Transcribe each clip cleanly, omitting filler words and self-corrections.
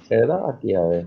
Era aquí a ver.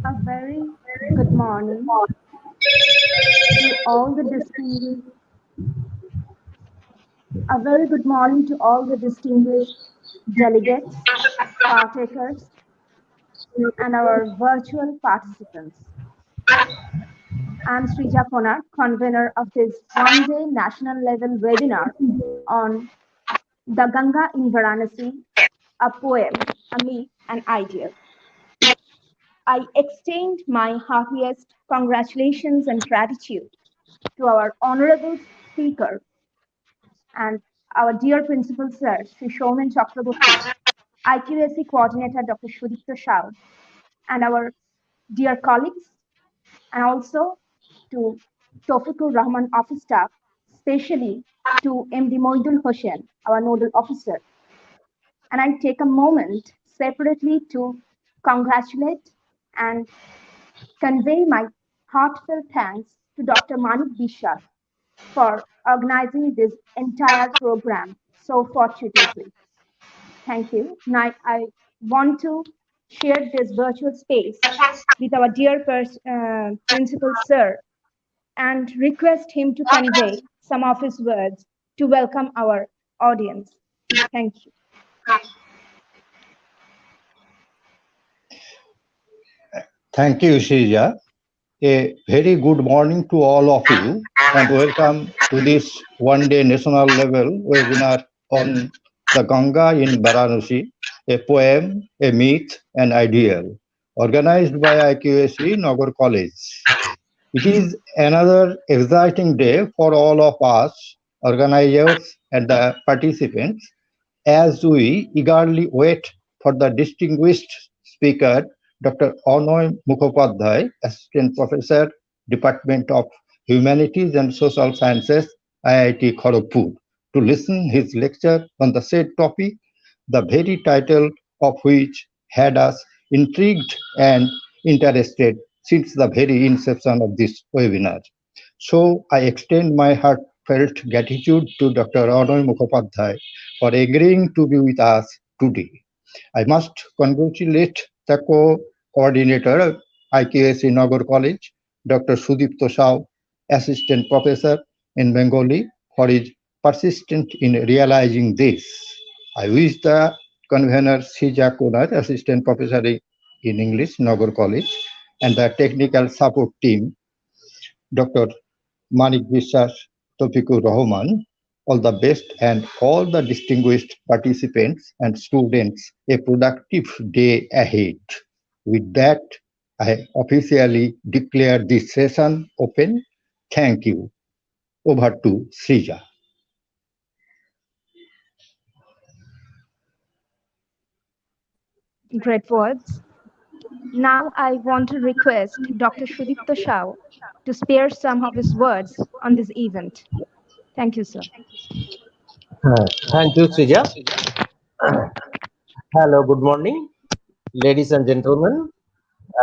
A very good morning to all the distinguished. A very good morning to all the distinguished delegates, partakers, and our virtual participants. I'm Srija Konak, convener of this one-day national level webinar on the Ganga in Varanasi, a poem, a myth, an ideal. I extend my heartiest congratulations and gratitude to our honorable speaker and our dear principal sir, Sri Shoman Chakraborty, IQAC coordinator Dr. Sudipta Shah, and our dear colleagues, and also to Tofikur Rahman office staff, especially to MD Moidul Hossain, our nodal officer. And I take a moment separately to congratulate and convey my heartfelt thanks to Dr. Manik Bishal for organizing this entire program so fortuitously. Thank you. Now I want to share this virtual space with our dear principal sir and request him to convey some of his words to welcome our audience. Thank you. Thank you, Shrija. A very good morning to all of you and welcome to this one-day national level webinar on the Ganga in Varanasi, a poem, a myth, an ideal. organized by IQAC Nagar College. It is another exciting day for all of us, organizers and the participants, as we eagerly wait for the distinguished speaker, Dr. Anoy Mukhopadhyay, Assistant Professor, Department of Humanities and Social Sciences, IIT Kharagpur, to listen his lecture on the said topic, the very title of which had us intrigued and interested since the very inception of this webinar. So I extend my heartfelt gratitude to Dr. Anoy Mukhopadhyay for agreeing to be with us today. I must congratulate the co-coordinator IQAC Nagar College, Dr. Sudipto Shao, Assistant Professor in Bengali, for his persistence in realizing this. I wish the convener Sija Kunar, Assistant Professor in English, Nagar College, and the technical support team, Dr. Manik Biswas, Tofikur Rahman, all the best and all the distinguished participants and students a productive day ahead. With that, I officially declare this session open. Thank you. Over to Srija. Great words. Now I want to request Dr. Sudipta Shah to spare some of his words on this event. Thank you, sir. Thank you, Srija. Hello, good morning, ladies and gentlemen.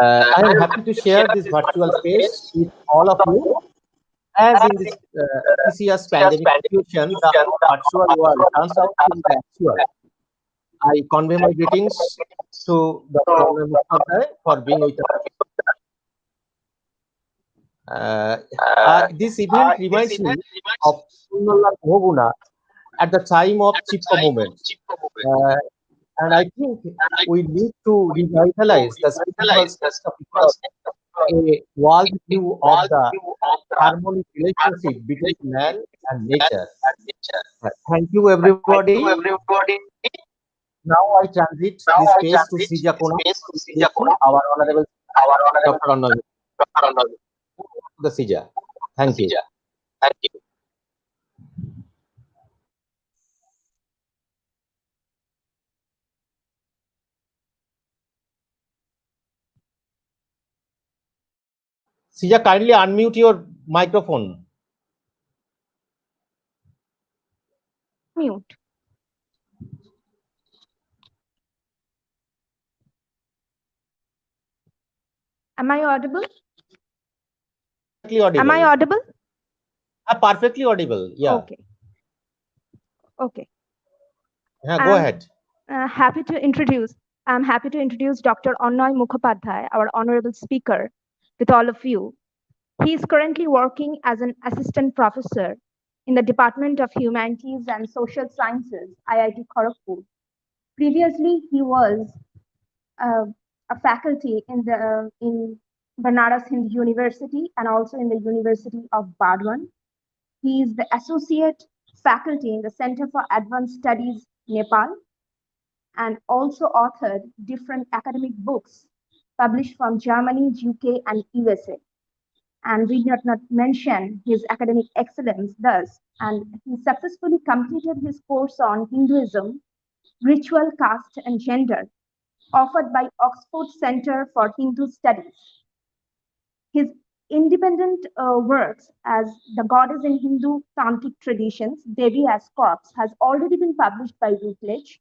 I am happy to share this virtual space with all of you. As in this year's pandemic situation, the virtual world turns out to be the actual. I convey my greetings to Dr. Anand Mukhopadhyay for being with us. This event reminds me of Sundarlal Mohguna at the time of Chipko movement. Uh, and I think we need to revitalize the spiritual sense of a world view of the harmonic relationship between man and nature. Thank you, everybody. Now I transit this space to Srija Kona, our honorable Dr. Anand, the Srija. Thank you. Srija, kindly unmute your microphone. Mute. Am I audible? Perfectly audible. Am I audible? Perfectly audible. Yeah. Okay. Okay. Yeah, go ahead. Happy to introduce. I'm happy to introduce Dr. Anoy Mukhopadhyay, our honorable speaker, with all of you. He is currently working as an assistant professor in the Department of Humanities and Social Sciences, IIT Kharagpur. Previously, he was a faculty in Banaras Hindu University and also in the University of Bardwan. He is the associate faculty in the Center for Advanced Studies, Nepal, and also authored different academic books published from Germany, UK, and USA. And we need not mention his academic excellence thus. And he successfully completed his course on Hinduism, ritual, caste, and gender, offered by Oxford Center for Hindu Studies. His independent works as The Goddess in Hindu Tantric Traditions, Devi as Corpse, has already been published by Routledge,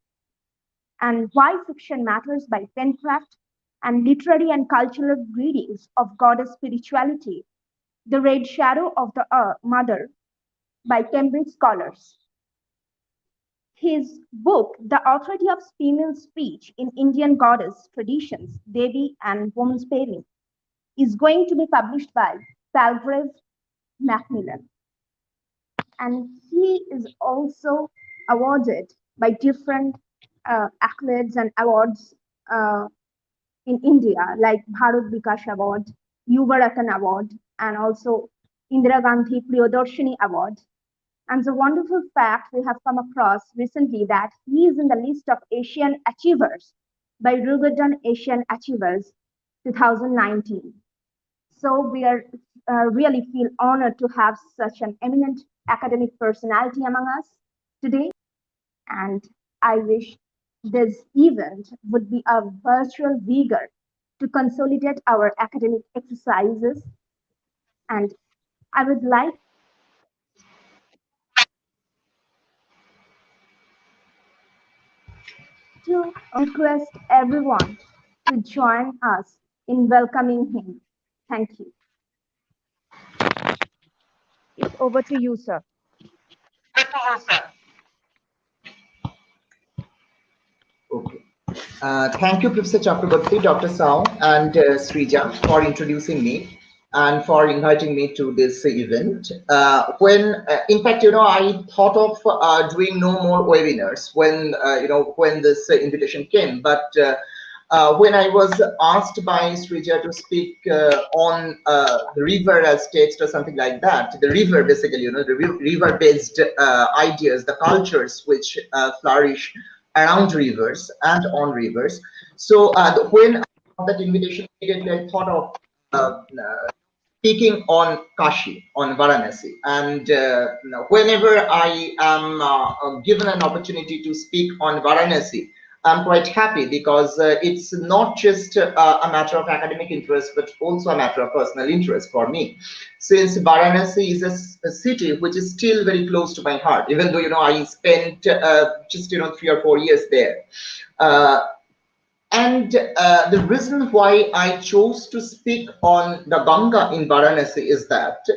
and Why Fiction Matters by Pencraft, and Literary and Cultural Readings of Goddess Spirituality, The Red Shadow of the Mother by Cambridge Scholars. His book, The Authority of Female Speech in Indian Goddess Traditions, Devi and Woman's Pairing, is going to be published by Palgrave Macmillan. And he is also awarded by different accolades and awards in India, like Bharat Vikas Award, Yuva Ratan Award, and also Indira Gandhi Priyadarshini Award. And the wonderful fact we have come across recently that he is in the list of Asian Achievers by Rugadon Asian Achievers 2019. So we are really feel honored to have such an eminent academic personality among us today. And I wish this event would be a virtual vigor to consolidate our academic exercises. And I would like to request everyone to join us in welcoming him. Thank you. It's over to you, sir. Okay. Thank you, Professor Chakraborty, Dr. Sao, and Srija for introducing me and for inviting me to this event. In fact, I thought of doing no more webinars when this invitation came, but when I was asked by Srija to speak on the river as text or something like that, the river basically, the river-based ideas, the cultures which flourish around rivers and on rivers. So when I got that invitation, immediately I thought of speaking on Kashi, on Varanasi. And whenever I am given an opportunity to speak on Varanasi, I'm quite happy because it's not just a matter of academic interest, but also a matter of personal interest for me. Since Varanasi is a city which is still very close to my heart, even though, I spent just, 3 or 4 years there. And the reason why I chose to speak on the Ganga in Varanasi is that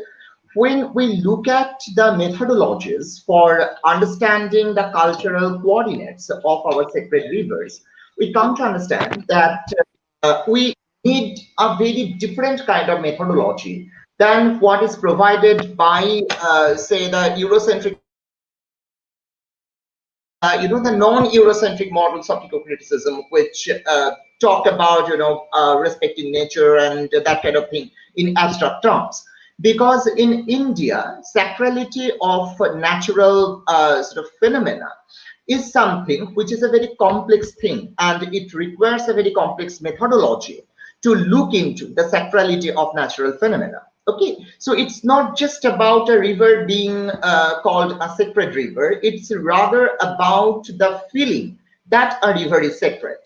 when we look at the methodologies for understanding the cultural coordinates of our sacred rivers, we come to understand that we need a very different kind of methodology than what is provided by, say, the Eurocentric the non-Eurocentric models of eco-criticism, which talk about, respecting nature and that kind of thing in abstract terms. Because in India, sacrality of natural sort of phenomena is something which is a very complex thing, and it requires a very complex methodology to look into the sacrality of natural phenomena. Okay, so it's not just about a river being called a sacred river, it's rather about the feeling that a river is sacred.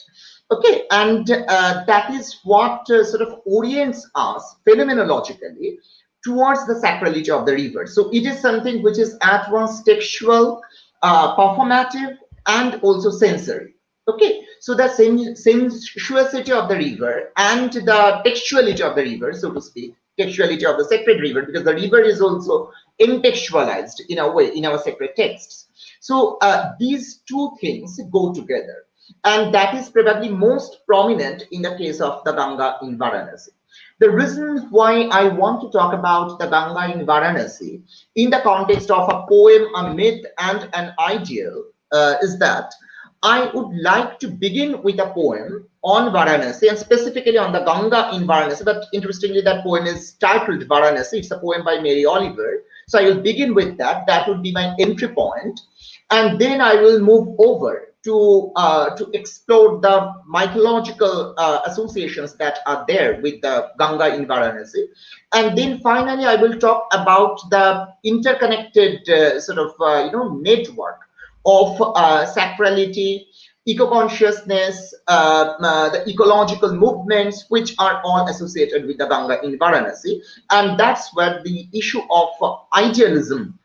Okay, and that is what sort of orients us phenomenologically towards the sacrality of the river. So it is something which is at once textual, performative, and also sensory. Okay, so the sensuosity of the river and the textuality of the river, so to speak, textuality of the sacred river, because the river is also intextualized in a way in our sacred texts. So these two things go together, and that is probably most prominent in the case of the Ganga in Varanasi. The reason why I want to talk about the Ganga in Varanasi in the context of a poem, a myth, and an ideal is that I would like to begin with a poem on Varanasi and specifically on the Ganga in Varanasi. But interestingly, that poem is titled Varanasi. It's a poem by Mary Oliver. So I will begin with that. That would be my entry point. And then I will move over to explore the mythological associations that are there with the Ganga in Varanasi. And then finally, I will talk about the interconnected network of sacrality, eco-consciousness, the ecological movements, which are all associated with the Ganga in Varanasi. And that's where the issue of idealism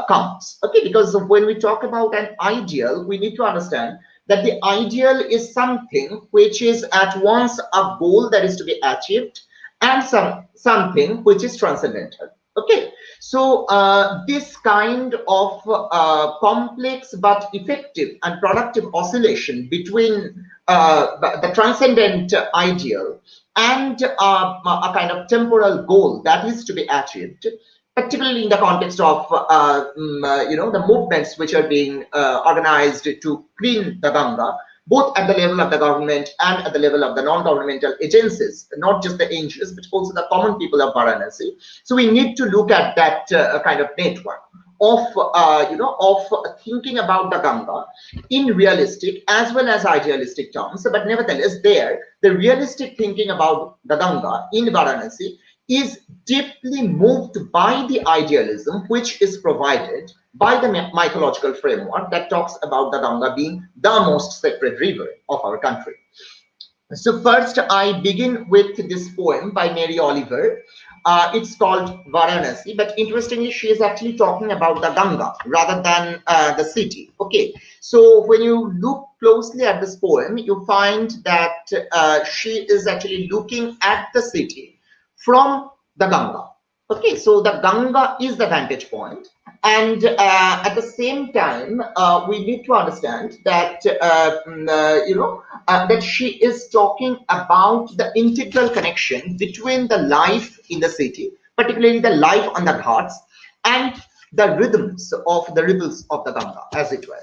comes. Okay, because when we talk about an ideal, we need to understand that the ideal is something which is at once a goal that is to be achieved and something which is transcendental. Okay, so this kind of complex but effective and productive oscillation between the transcendent ideal and a kind of temporal goal that is to be achieved, particularly in the context of the movements which are being organized to clean the Ganga, both at the level of the government and at the level of the non-governmental agencies, not just the NGOs, but also the common people of Varanasi. So we need to look at that kind of network. of thinking about the Ganga in realistic as well as idealistic terms. But nevertheless, there the realistic thinking about the Ganga in Varanasi is deeply moved by the idealism which is provided by the mythological framework that talks about the Ganga being the most sacred river of our country. So first, I begin with this poem by Mary Oliver. It's called Varanasi, but interestingly, she is actually talking about the Ganga rather than the city. Okay, so when you look closely at this poem, you find that she is actually looking at the city from the Ganga. Okay, so the Ganga is the vantage point, and at the same time, we need to understand that that she is talking about the integral connection between the life in the city, particularly the life on the ghats, and the rhythms of the ripples of the Ganga, as it were.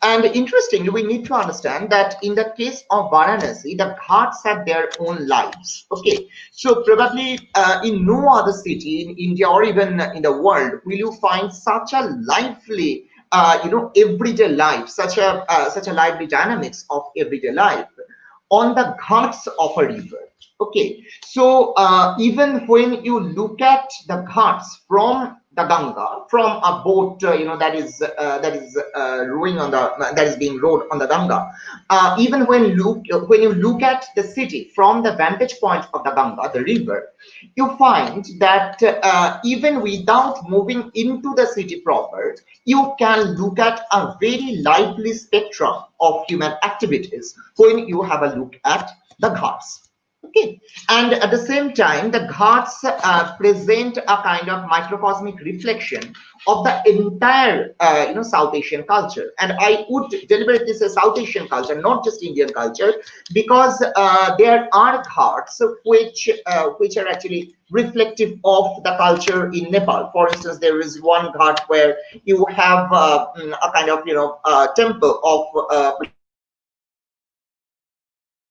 And interestingly, we need to understand that in the case of Varanasi, the ghats have their own lives. Okay, so probably in no other city in India or even in the world will you find such a lively, everyday life, such a lively dynamics of everyday life on the ghats of a river. Okay, so even when you look at the ghats from the Ganga, from a boat, that is rowing on the that is being rowed on the Ganga. Even when you look at the city from the vantage point of the Ganga, the river, you find that even without moving into the city proper, you can look at a very lively spectrum of human activities when you have a look at the ghats. Okay, and at the same time, the ghats present a kind of microcosmic reflection of the entire, South Asian culture. And I would deliberately say South Asian culture, not just Indian culture, because there are ghats which are actually reflective of the culture in Nepal. For instance, there is one ghat where you have a kind of temple of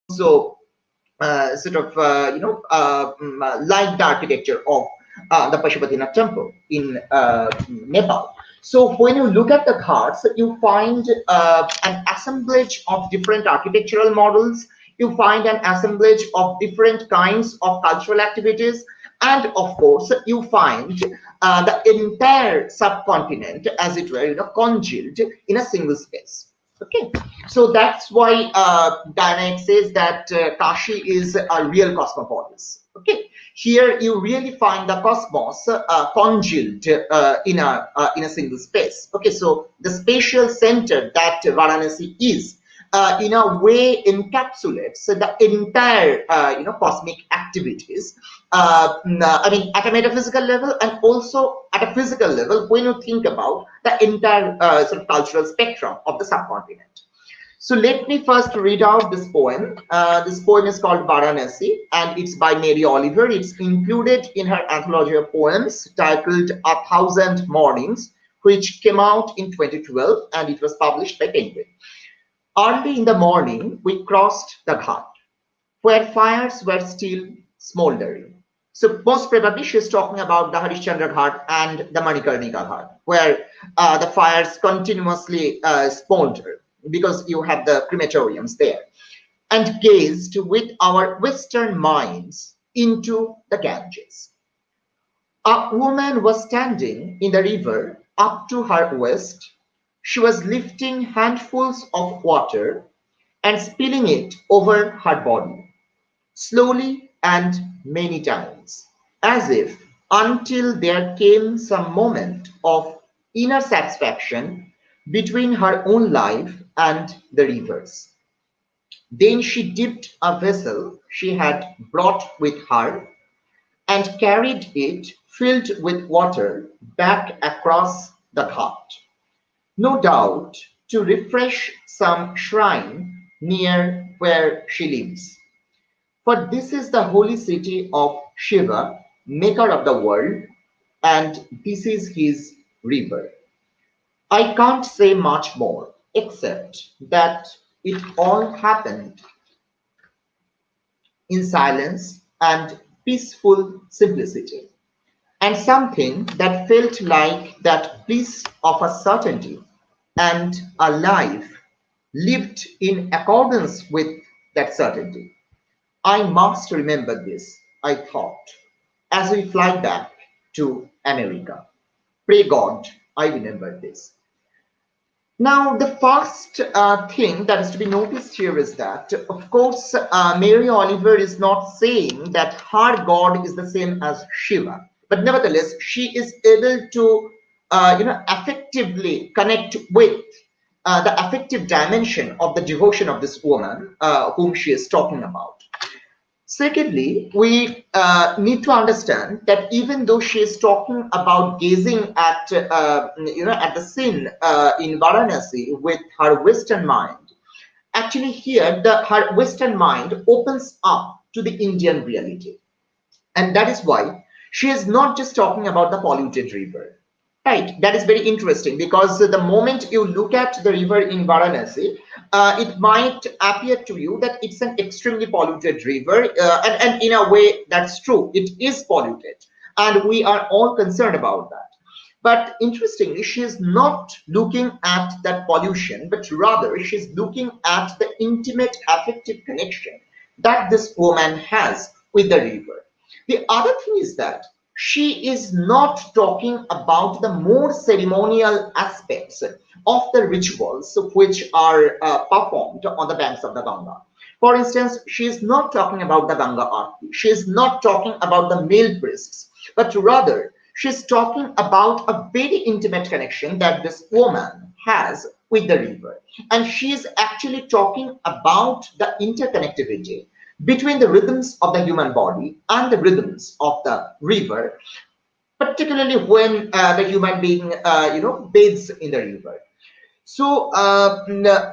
also sort of like the architecture of the Pashupatinath temple in Nepal. So when you look at the ghats, you find an assemblage of different architectural models. You find an assemblage of different kinds of cultural activities, and of course, you find the entire subcontinent, as it were, congealed in a single space. Okay, so that's why Dynamic says that Kashi is a real cosmopolis. Okay, here you really find the cosmos congealed in a single space. Okay, so the spatial center that Varanasi is in a way encapsulates the entire cosmic activities. I mean, at a metaphysical level and also at a physical level, when you think about the entire sort of cultural spectrum of the subcontinent. So let me first read out this poem. This poem is called Varanasi, and it's by Mary Oliver. It's included in her anthology of poems titled A Thousand Mornings, which came out in 2012, and it was published by Penguin. Early in the morning, we crossed the ghat, where fires were still smoldering. So most probably she's talking about the Harishchandra Ghat and the Manikarnika Ghat, where the fires continuously smolder because you have the crematoriums there, and gazed with our Western minds into the Ganges. A woman was standing in the river up to her waist. She was lifting handfuls of water and spilling it over her body, slowly and many times, as if until there came some moment of inner satisfaction between her own life and the river's. Then she dipped a vessel she had brought with her and carried it filled with water back across the ghat, no doubt to refresh some shrine near where she lives. For this is the holy city of Shiva, maker of the world, and this is his river. I can't say much more, except that it all happened in silence and peaceful simplicity. and something that felt like that bliss of a certainty and a life lived in accordance with that certainty. I must remember this, I thought, as we fly back to America. Pray God, I remember this. Now, the first thing that is to be noticed here is that, of course, Mary Oliver is not saying that her God is the same as Shiva, but nevertheless, she is able to, effectively connect with the affective dimension of the devotion of this woman, whom she is talking about. Secondly, we need to understand that even though she is talking about gazing at, at the scene in Varanasi with her Western mind, actually here her Western mind opens up to the Indian reality. And that is why she is not just talking about the polluted river. Right, that is very interesting because the moment you look at the river in Varanasi, it might appear to you that it's an extremely polluted river, and in a way that's true, it is polluted, and we are all concerned about that. But interestingly, she is not looking at that pollution, but rather she's looking at the intimate affective connection that this woman has with the river. The other thing is that she is not talking about the more ceremonial aspects of the rituals which are performed on the banks of the Ganga. For instance, she is not talking about the Ganga Aarti. She is not talking about the male priests, but rather she's talking about a very intimate connection that this woman has with the river. And she is actually talking about the interconnectivity between the rhythms of the human body and the rhythms of the river, particularly when the human being, bathes in the river. So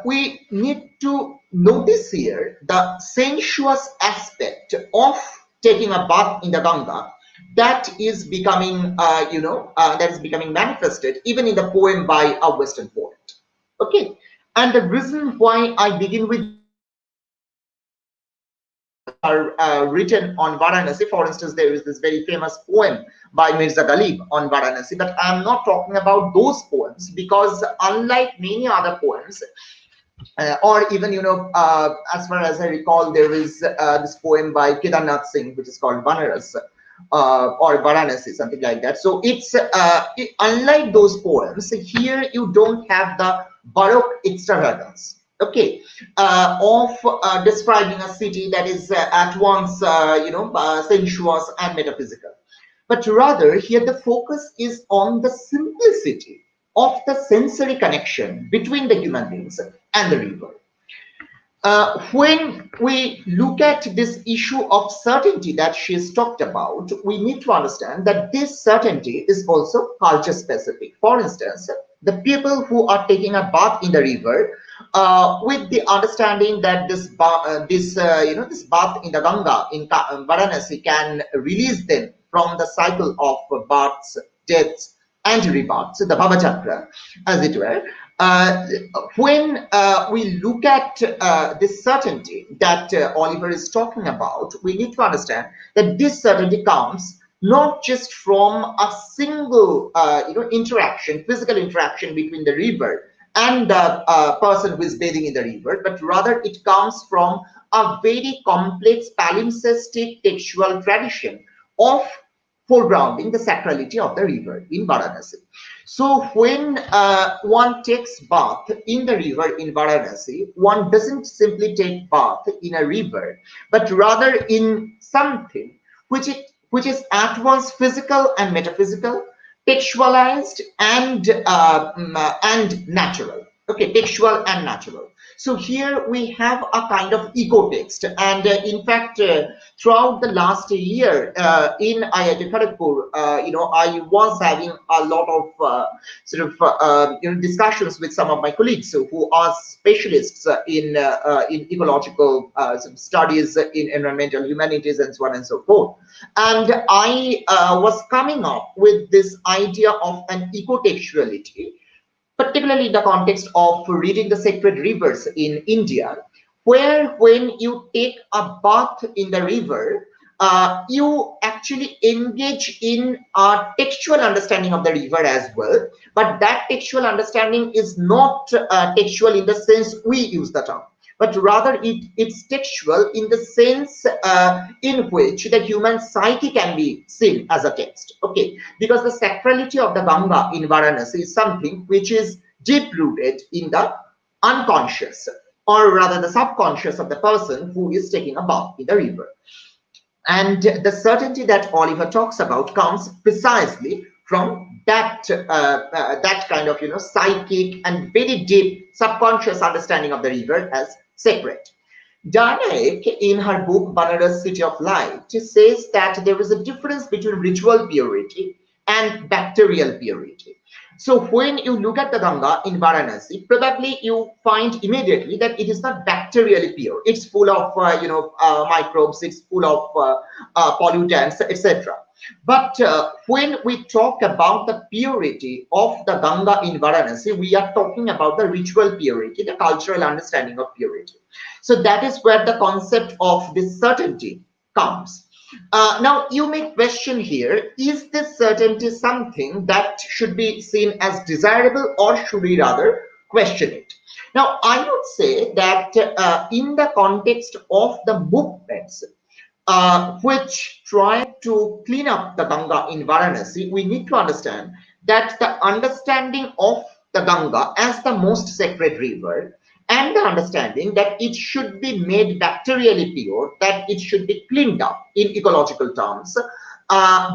we need to notice here the sensuous aspect of taking a bath in the Ganga that is becoming, that is becoming manifested even in the poem by a Western poet. Okay, and the reason why I begin with are written on Varanasi. For instance, there is this very famous poem by Mirza Ghalib on Varanasi, but I am not talking about those poems because unlike many other poems, or even as far as I recall, there is this poem by Kedarnath Singh, which is called Banaras. Or Varanasi, something like that. So it's unlike those poems. Here you don't have the Baroque extravagance, okay, of describing a city that is at once, sensuous and metaphysical. But rather, here the focus is on the simplicity of the sensory connection between the human beings and the river. When we look at this issue of certainty that she's talked about, we need to understand that this certainty is also culture specific. For instance, the people who are taking a bath in the river, with the understanding that this bath in the Ganga in Varanasi can release them from the cycle of births, deaths, and rebirths, the Bhava Chakra, as it were. When we look at this certainty that Oliver is talking about, we need to understand that this certainty comes not just from a single, interaction, physical interaction between the river and the person who is bathing in the river, but rather it comes from a very complex palimpsestic textual tradition of foregrounding the sacrality of the river in Varanasi. So when one takes bath in the river in Varanasi, one doesn't simply take bath in a river, but rather in something which is at once physical and metaphysical, textualized and natural. Okay, textual and natural. So here we have a kind of eco text, and in fact, throughout the last year in IIT Kharagpur, I was having a lot of discussions with some of my colleagues who are specialists in ecological studies, in environmental humanities, and so on and so forth. And I was coming up with this idea of an eco-textuality, particularly in the context of reading the sacred rivers in India, where when you take a bath in the river, you actually actually engage in a textual understanding of the river as well. But that textual understanding is not textual in the sense we use the term, but rather it's textual in the sense in which the human psyche can be seen as a text. Okay, because the sacrality of the Ganga in Varanasi is something which is deep rooted in the unconscious, or rather the subconscious of the person who is taking a bath in the river. And the certainty that Oliver talks about comes precisely from that kind of psychic and very deep subconscious understanding of the river as sacred. Darnaik, in her book Banaras City of Light, says that there is a difference between ritual purity and bacterial purity. So when you look at the Ganga in Varanasi, probably you find immediately that it is not bacterially pure. It's full of microbes, it's full of pollutants, etc. But when we talk about the purity of the Ganga in Varanasi, we are talking about the ritual purity, the cultural understanding of purity. So that is where the concept of this certainty comes. Now, you may question here, is this certainty something that should be seen as desirable, or should we rather question it? Now, I would say that in the context of the movements which try to clean up the Ganga in Varanasi, we need to understand that the understanding of the Ganga as the most sacred river, and the understanding that it should be made bacterially pure, that it should be cleaned up in ecological terms,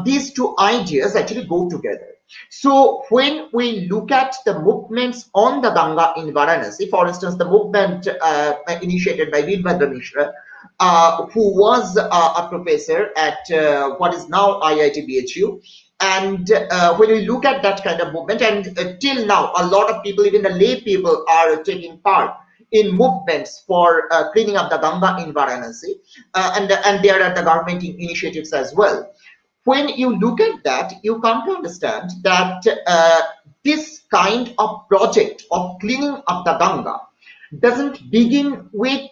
these two ideas actually go together. So when we look at the movements on the Ganga in Varanasi, for instance, the movement initiated by Veerbhadra Mishra, who was a professor at what is now IIT BHU, and when we look at that kind of movement, and till now, a lot of people, even the lay people, are taking part in movements for cleaning up the Ganga in Varanasi, and there are the government initiatives as well. When you look at that, you come to understand that this kind of project of cleaning up the Ganga doesn't begin with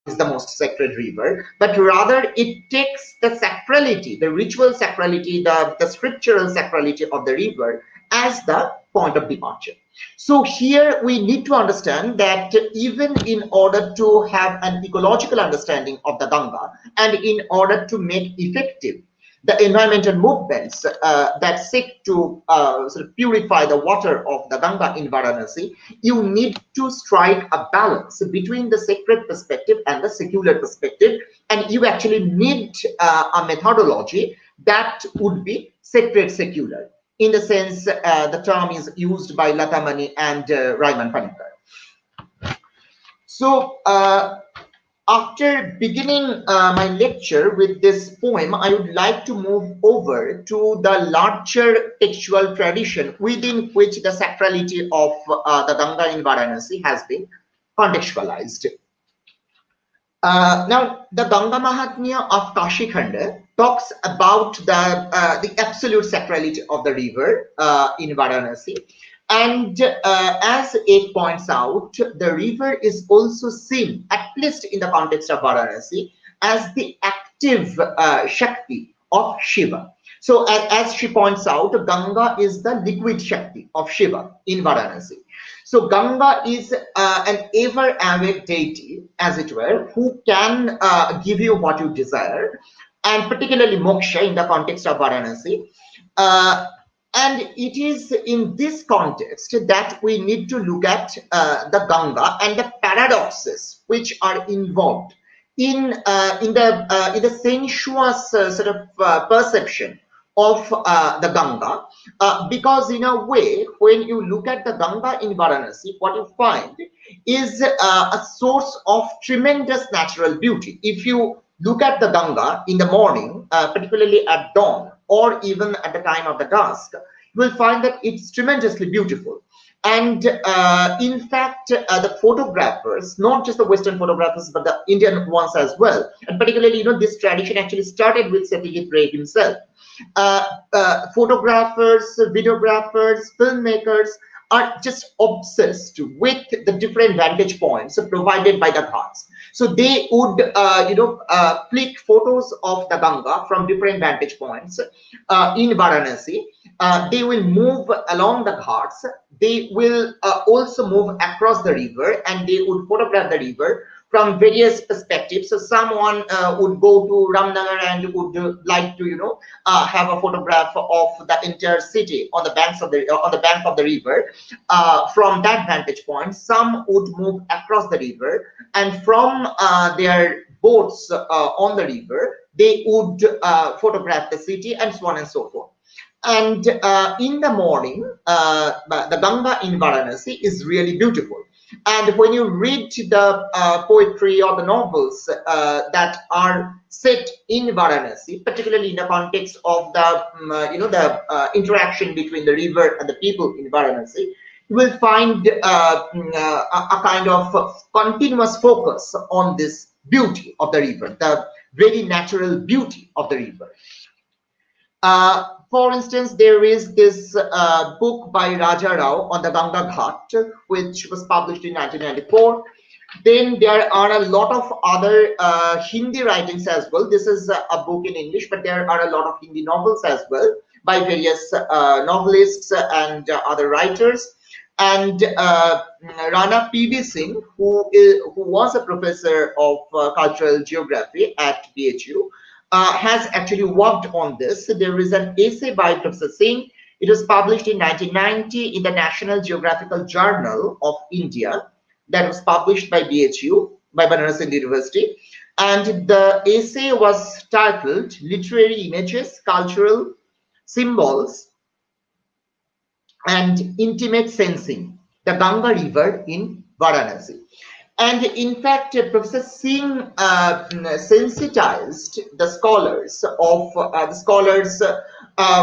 is the most sacred river, but rather it takes the sacrality, the ritual sacrality, the scriptural sacrality of the river as the point of departure. So here we need to understand that even in order to have an ecological understanding of the Ganga, and in order to make effective the environmental movements that seek to sort of purify the water of the Ganga in Varanasi, you need to strike a balance between the sacred perspective and the secular perspective, and you actually need a methodology that would be sacred secular, in the sense the term is used by Latamani and Raiman Panikkar. So after beginning my lecture with this poem, I would like to move over to the larger textual tradition within which the sacrality of the Ganga in Varanasi has been contextualized. Now, the Ganga Mahatmya of Kashi Khanda talks about the absolute sacrality of the river in Varanasi. And as it points out, the river is also seen, at least in the context of Varanasi, as the active Shakti of Shiva. So as she points out, Ganga is the liquid Shakti of Shiva in Varanasi. So Ganga is an ever-awake deity, as it were, who can give you what you desire, and particularly moksha in the context of Varanasi. And it is in this context that we need to look at the Ganga and the paradoxes which are involved in the sensuous sort of perception of the Ganga, because in a way, when you look at the Ganga in Varanasi, what you find is a source of tremendous natural beauty. If you look at the Ganga in the morning, particularly at dawn, or even at the time of the dusk, you will find that it's tremendously beautiful. And in fact, the photographers, not just the Western photographers, but the Indian ones as well, and particularly, this tradition actually started with Satyajit Ray himself. Photographers, videographers, filmmakers are just obsessed with the different vantage points provided by the ghats. So they would, click photos of the Ganga from different vantage points in Varanasi. They will move along the ghats. They will also move across the river, and they would photograph the river from various perspectives. So someone would go to Ramnagar and would like to, have a photograph of the entire city on the banks of the on the bank of the river. From that vantage point, some would move across the river, and from their boats on the river, they would photograph the city, and so on and so forth. And in the morning, the Ganga in Varanasi is really beautiful. And when you read the poetry or the novels that are set in Varanasi, particularly in the context of the interaction between the river and the people in Varanasi, you will find a kind of continuous focus on this beauty of the river, the very natural beauty of the river. For instance, there is this book by Raja Rao on the Ganga Ghat, which was published in 1994. Then there are a lot of other Hindi writings as well. This is a book in English, but there are a lot of Hindi novels as well by various novelists and other writers. And Rana P.V. Singh, who was a professor of cultural geography at BHU, has actually worked on this. There is an essay by Professor Singh. It was published in 1990 in the National Geographical Journal of India, that was published by BHU, by Banaras Hind University. And the essay was titled Literary Images, Cultural Symbols, and Intimate Sensing, the Ganga River in Varanasi. And in fact, Professor Singh sensitized the scholars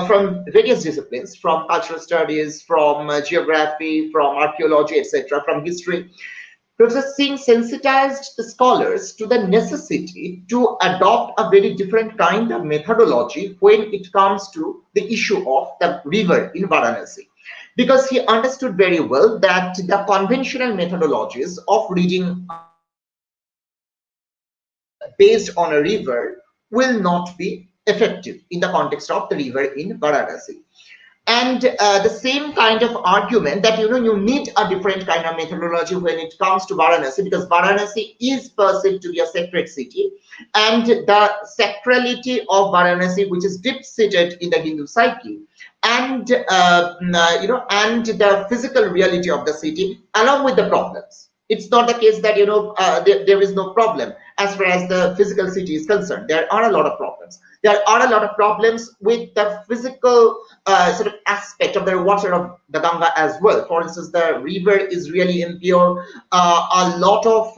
from various disciplines, from cultural studies, from geography, from archaeology, etc., from history. Professor Singh sensitized the scholars to the necessity to adopt a very different kind of methodology when it comes to the issue of the river in Varanasi, because he understood very well that the conventional methodologies of reading based on a river will not be effective in the context of the river in Varanasi. And the same kind of argument that you need a different kind of methodology when it comes to Varanasi, because Varanasi is perceived to be a sacred city, and the sacrality of Varanasi, which is deep seated in the Hindu psyche, and and the physical reality of the city, along with the problems. It's not the case that there is no problem as far as the physical city is concerned. There are a lot of problems. There are a lot of problems with the physical sort of aspect of the water of the Ganga as well. For instance, the river is really impure. A lot of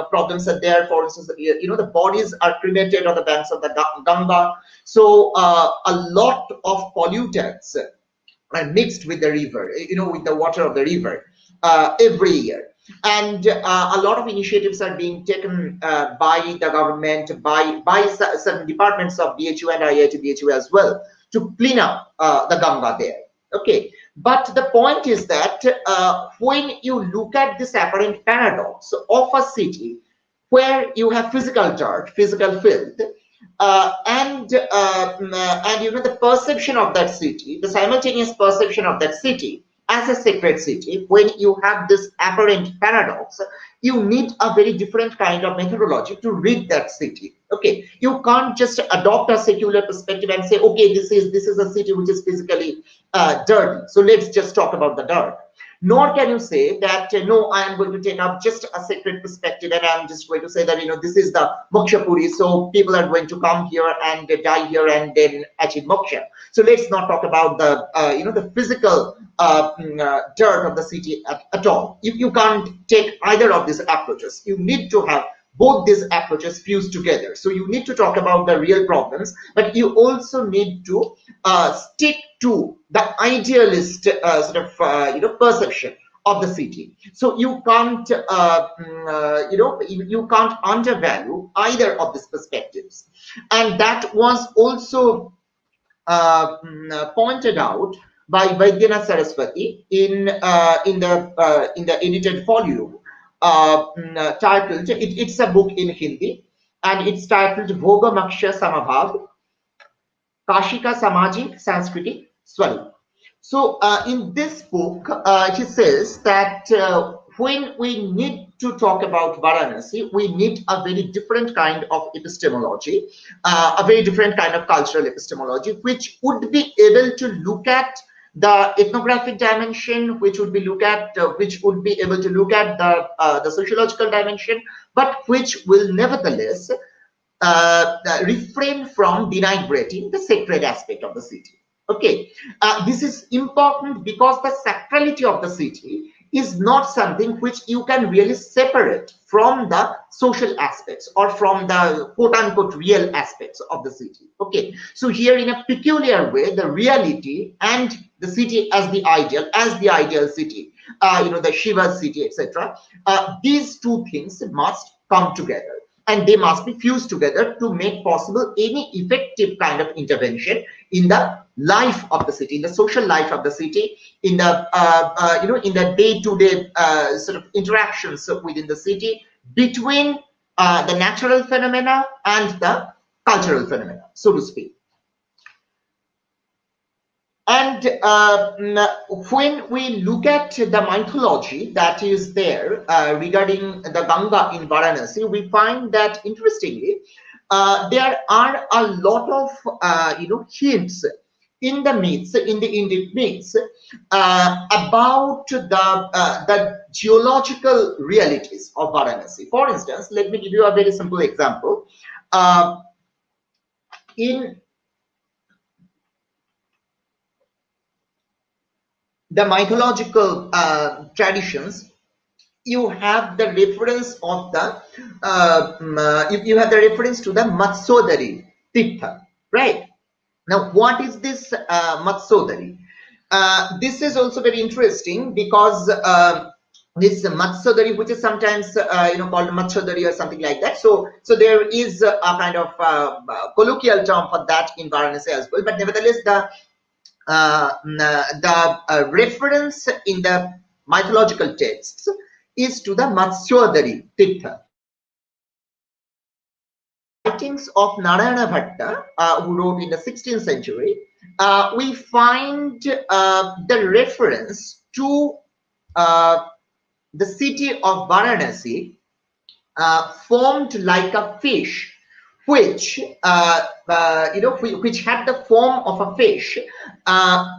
problems are there. For instance, the bodies are cremated on the banks of the Ganga. So a lot of pollutants are mixed with the river, with the water of the river every year. And a lot of initiatives are being taken by the government, by certain departments of BHU and IIT BHU as well, to clean up the Ganga there. Okay, but the point is that when you look at this apparent paradox of a city where you have physical dirt, physical filth, and the perception of that city, the simultaneous perception of that city as a sacred city, when you have this apparent paradox, you need a very different kind of methodology to read that city. Okay, you can't just adopt a secular perspective and say, okay, this is a city which is physically dirty, so let's just talk about the dirt. Nor can you say that no, I am going to take up just a sacred perspective, and I'm just going to say that this is the moksha puri, so people are going to come here and die here and then achieve moksha. So let's not talk about the the physical dirt of the city at all. You can't take either of these approaches. You need to have both these approaches fused together. So you need to talk about the real problems, but you also need to stick to the idealist perception of the city. So you can't you can't undervalue either of these perspectives. And that was also pointed out by Vaidyanath Saraswati in the edited volume titled, it's a book in Hindi, and it's titled Bhoga Maksha Samabhav, Kashika Samajik Sanskritik Swarup. So in this book, it says that when we need to talk about Varanasi, we need a very different kind of epistemology, a very different kind of cultural epistemology, which would be able to look at the ethnographic dimension, which would be able to look at the sociological dimension, but which will nevertheless refrain from denigrating the sacred aspect of the city. Okay, this is important because the sacrality of the city is not something which you can really separate from the social aspects or from the quote-unquote real aspects of the city. Okay, so here in a peculiar way, the reality and the city as the ideal city, the Shiva city, etc. These two things must come together, and they must be fused together to make possible any effective kind of intervention in the life of the city, in the social life of the city, in the in the day-to-day sort of interactions within the city between the natural phenomena and the cultural phenomena, so to speak. And when we look at the mythology that is there regarding the Ganga in Varanasi, we find that interestingly, there are a lot of hints in the myths, in the Indic myths, about the geological realities of Varanasi. For instance, let me give you a very simple example. In the mythological traditions, you have the reference of the you have the reference to the Matsodari Tirtha, right? Now, what is this Matsodari? This is also very interesting because this Matsodari, which is sometimes called Matsodari or something like that. So there is a kind of colloquial term for that in Varanasi as well. But nevertheless, the reference in the mythological texts is to the Matsyodari Tirtha. Writings of Narayana Bhatta, who wrote in the 16th century, we find the reference to the city of Varanasi formed like a fish, which which had the form of a fish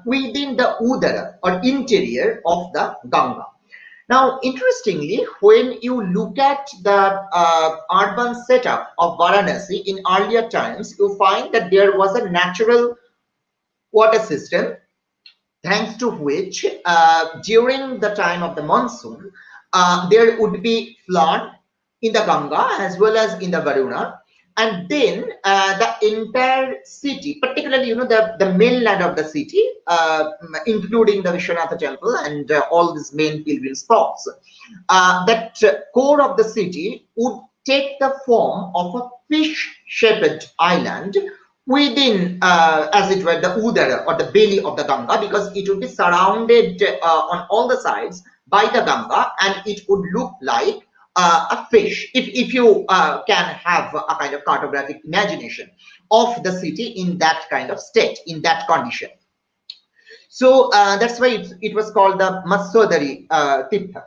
within the udara or interior of the Ganga. Now, interestingly, when you look at the urban setup of Varanasi in earlier times, you find that there was a natural water system, thanks to which during the time of the monsoon, there would be flood in the Ganga as well as in the Varuna. And then the entire city, particularly the mainland of the city, including the Vishwanatha temple and all these main pilgrim spots, that core of the city would take the form of a fish-shaped island within, as it were, the udara or the belly of the Ganga, because it would be surrounded on all the sides by the Ganga, and it would look like a fish, if you can have a kind of cartographic imagination of the city in that kind of state, in that condition. So that's why it was called the Matsodari Tirtha.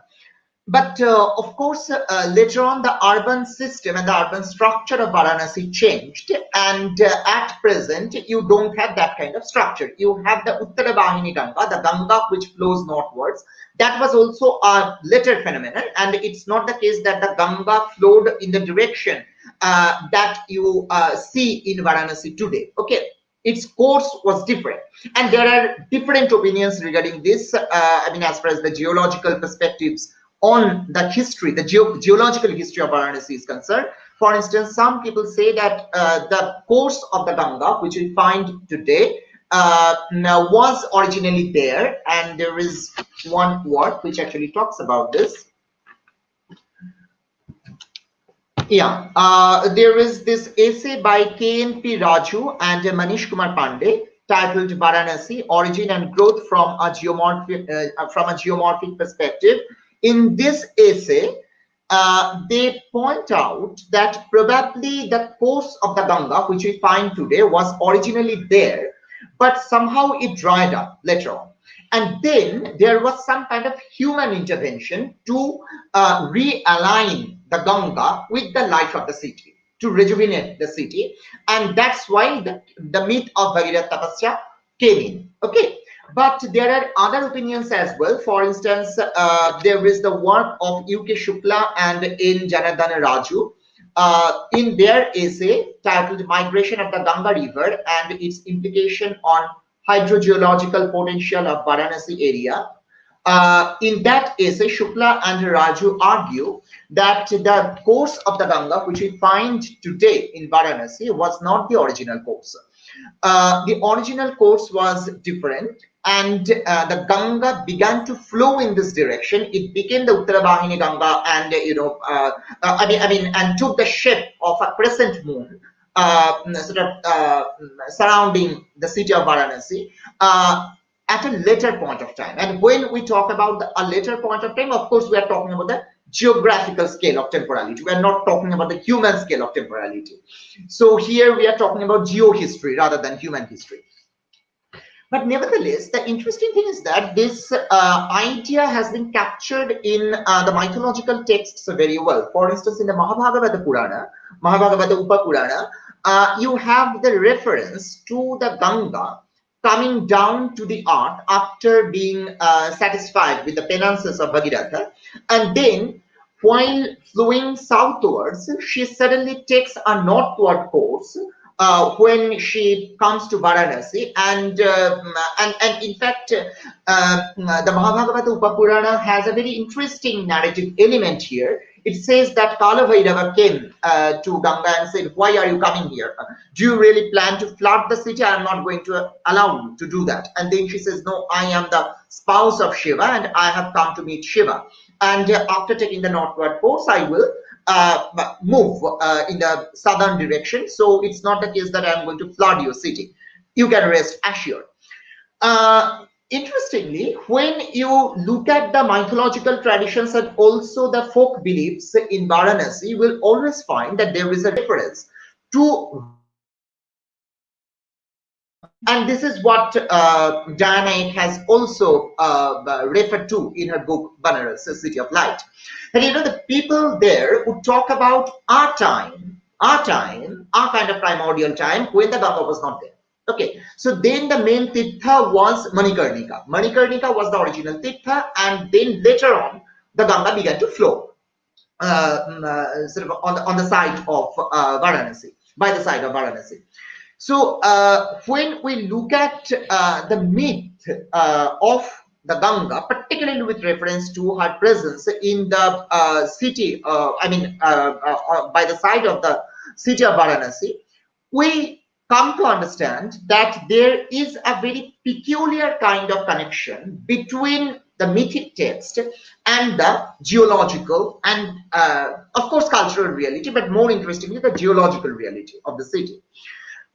But of course, later on, the urban system and the urban structure of Varanasi changed, and at present, you don't have that kind of structure. You have the Uttara Bahini Ganga, the Ganga which flows northwards. That was also a later phenomenon, and it's not the case that the Ganga flowed in the direction that you see in Varanasi today. Okay. Its course was different, and there are different opinions regarding this. As far as the geological perspectives on the history, the geological history of Varanasi is concerned. For instance, some people say that the course of the Ganga, which we find today, was originally there, and there is one work which actually talks about this. Yeah, there is this essay by K.N.P. Raju and Manish Kumar Pandey titled Varanasi: Origin and Growth from a Geomorphic Perspective. In this essay, they point out that probably the course of the Ganga, which we find today, was originally there, but somehow it dried up later on. And then there was some kind of human intervention to realign the Ganga with the life of the city, to rejuvenate the city. And that's why the myth of Bhagirath Tapasya came in. Okay. But there are other opinions as well. For instance, there is the work of UK Shukla and N. Janardana Raju in their essay titled Migration of the Ganga River and its Implication on Hydrogeological Potential of Varanasi Area. In that essay, Shukla and Raju argue that the course of the Ganga, which we find today in Varanasi, was not the original course. The original course was different, and the Ganga began to flow in this direction. It became the Uttarabahini Ganga, and and took the shape of a crescent moon, surrounding the city of Varanasi. At a later point of time. And when we talk about a later point of time, of course, we are talking about the geographical scale of temporality. We are not talking about the human scale of temporality. So here we are talking about geo-history rather than human history. But nevertheless, the interesting thing is that this idea has been captured in the mythological texts very well. For instance, in the Mahabhagavata Purana, Mahabhagavata Upa Purana, you have the reference to the Ganga coming down to the earth after being satisfied with the penances of Bhagiratha, and then while flowing southwards, she suddenly takes a northward course when she comes to Varanasi, and in fact, the Mahabhagavata Upapurana has a very interesting narrative element here. It says that Kala Bhairava came to Ganga and said, "Why are you coming here? Do you really plan to flood the city? I am not going to allow you to do that." And then she says, "No, I am the spouse of Shiva and I have come to meet Shiva. And after taking the northward course, I will move in the southern direction. So it's not the case that I'm going to flood your city. You can rest assured." Interestingly, when you look at the mythological traditions and also the folk beliefs in Varanasi, you will always find that there is a reference to and this is what Diana has also referred to in her book Banaras, the City of Light. And the people there would talk about our time, our kind of primordial time when the Ganga was not there. Okay, so then the main Tirtha was Manikarnika. Manikarnika was the original Tirtha, and then later on the Ganga began to flow sort of on the side of Varanasi, by the side of Varanasi. So when we look at the myth of the Ganga, particularly with reference to her presence in the city, by the side of the city of Varanasi, we come to understand that there is a very peculiar kind of connection between the mythic text and the geological and, of course, cultural reality, but more interestingly, the geological reality of the city.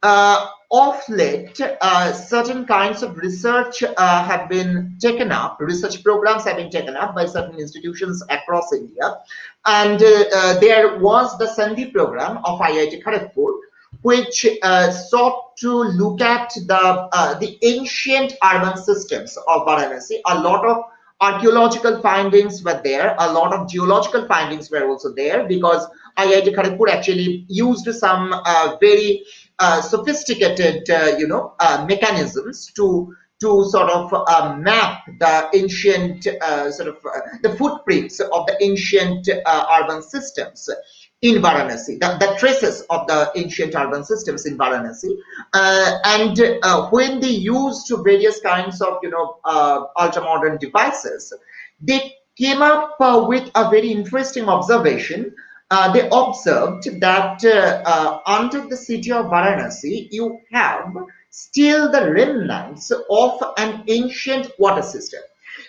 Of late, certain kinds of research have been taken up, research programs have been taken up by certain institutions across India. And there was the Sandhi program of IIT Kharagpur, which sought to look at the ancient urban systems of Varanasi. A lot of archaeological findings were there, a lot of geological findings were also there, because IIT Kharagpur actually used some very sophisticated, mechanisms to sort of map the ancient the footprints of the ancient urban systems in Varanasi, the traces of the ancient urban systems in Varanasi, and when they used various kinds of ultra modern devices, they came up with a very interesting observation. They observed that under the city of Varanasi, you have still the remnants of an ancient water system.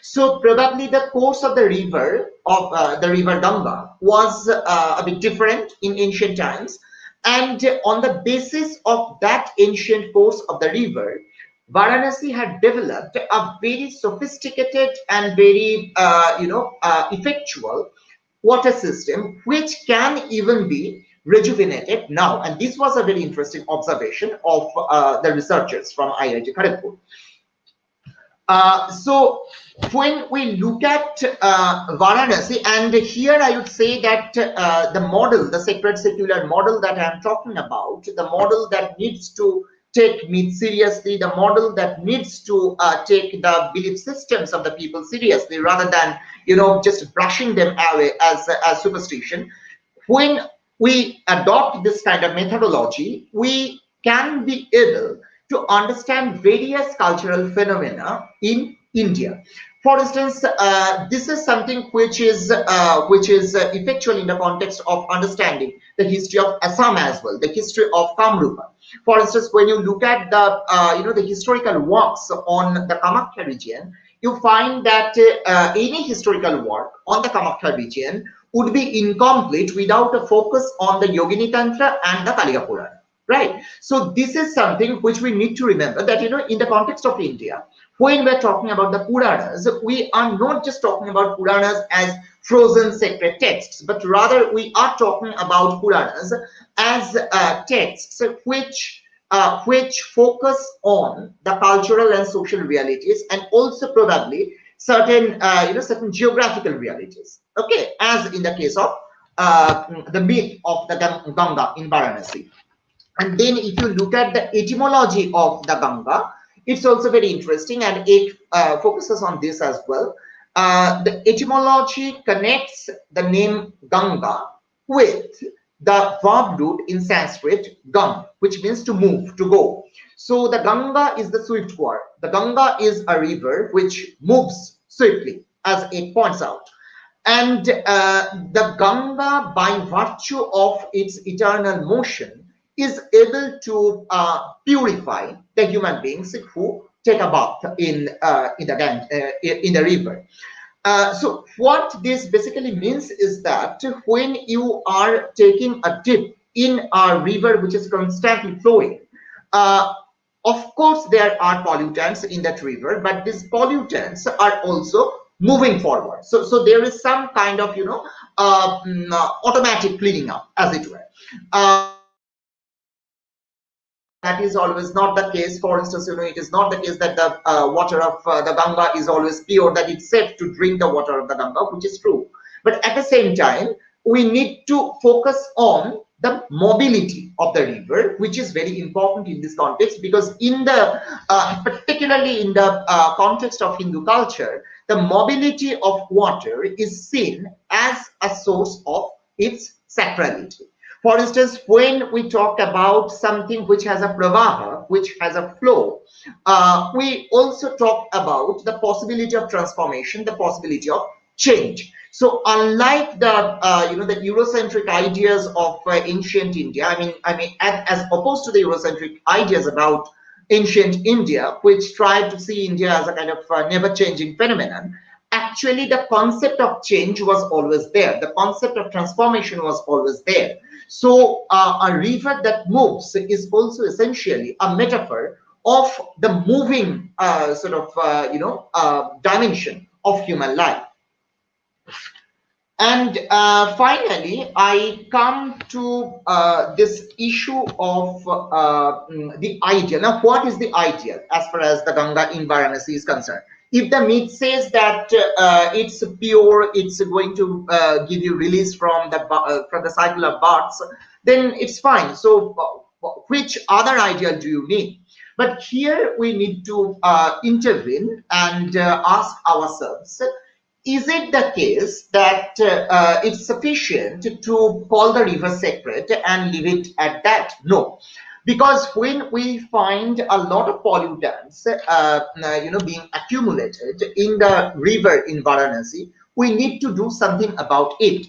So probably the course of the river Ganga was a bit different in ancient times, and on the basis of that ancient course of the river, Varanasi had developed a very sophisticated and very effectual water system which can even be rejuvenated now. And this was a very interesting observation of the researchers from IIT Kharagpur. So when we look at Varanasi, and here I would say that the model, the sacred secular model that I am talking about, the model that needs to take myth seriously, the model that needs to take the belief systems of the people seriously, rather than just brushing them away as superstition. When we adopt this kind of methodology, we can be able to understand various cultural phenomena in India. For instance, this is something which is effectual in the context of understanding the history of Assam as well, the history of Kamrupa. For instance, when you look at the historical works on the Kamakhya region, you find that any historical work on the Kamakhya region would be incomplete without a focus on the Yogini Tantra and the Kalika Purana. Right. So this is something which we need to remember, that in the context of India, when we're talking about the Puranas, we are not just talking about Puranas as frozen sacred texts, but rather we are talking about Puranas as texts which focus on the cultural and social realities, and also probably certain geographical realities. Okay, as in the case of the myth of the Ganga in Varanasi. And then if you look at the etymology of the Ganga, it's also very interesting, and it focuses on this as well. The etymology connects the name Ganga with the verb root in Sanskrit, gang, which means to move, to go. So the Ganga is the swift word. The Ganga is a river which moves swiftly, as it points out. And the Ganga, by virtue of its eternal motion, is able to purify the human beings who take a bath in the river. So what this basically means is that when you are taking a dip in a river which is constantly flowing, of course there are pollutants in that river, but these pollutants are also moving forward. So there is some kind of automatic cleaning up, as it were. That is always not the case. For instance, it is not the case that the water of the Ganga is always pure, that it's safe to drink the water of the Ganga, which is true. But at the same time, we need to focus on the mobility of the river, which is very important in this context, because particularly in the context of Hindu culture, the mobility of water is seen as a source of its sacrality. For instance, when we talk about something which has a pravaha, which has a flow, we also talk about the possibility of transformation, the possibility of change. So unlike the Eurocentric ideas of ancient India, I mean, as opposed to the Eurocentric ideas about ancient India, which tried to see India as a kind of never-changing phenomenon, actually the concept of change was always there. The concept of transformation was always there. So a river that moves is also essentially a metaphor of the moving dimension of human life. And finally, I come to this issue of the ideal. Now, what is the ideal as far as the Ganga in Varanasi is concerned? If the myth says that it's pure, it's going to give you release from the cycle of births, then it's fine. So, which other ideal do you need? But here we need to intervene and ask ourselves: is it the case that it's sufficient to call the river sacred and leave it at that? No. Because when we find a lot of pollutants, being accumulated in the river in Varanasi, we need to do something about it.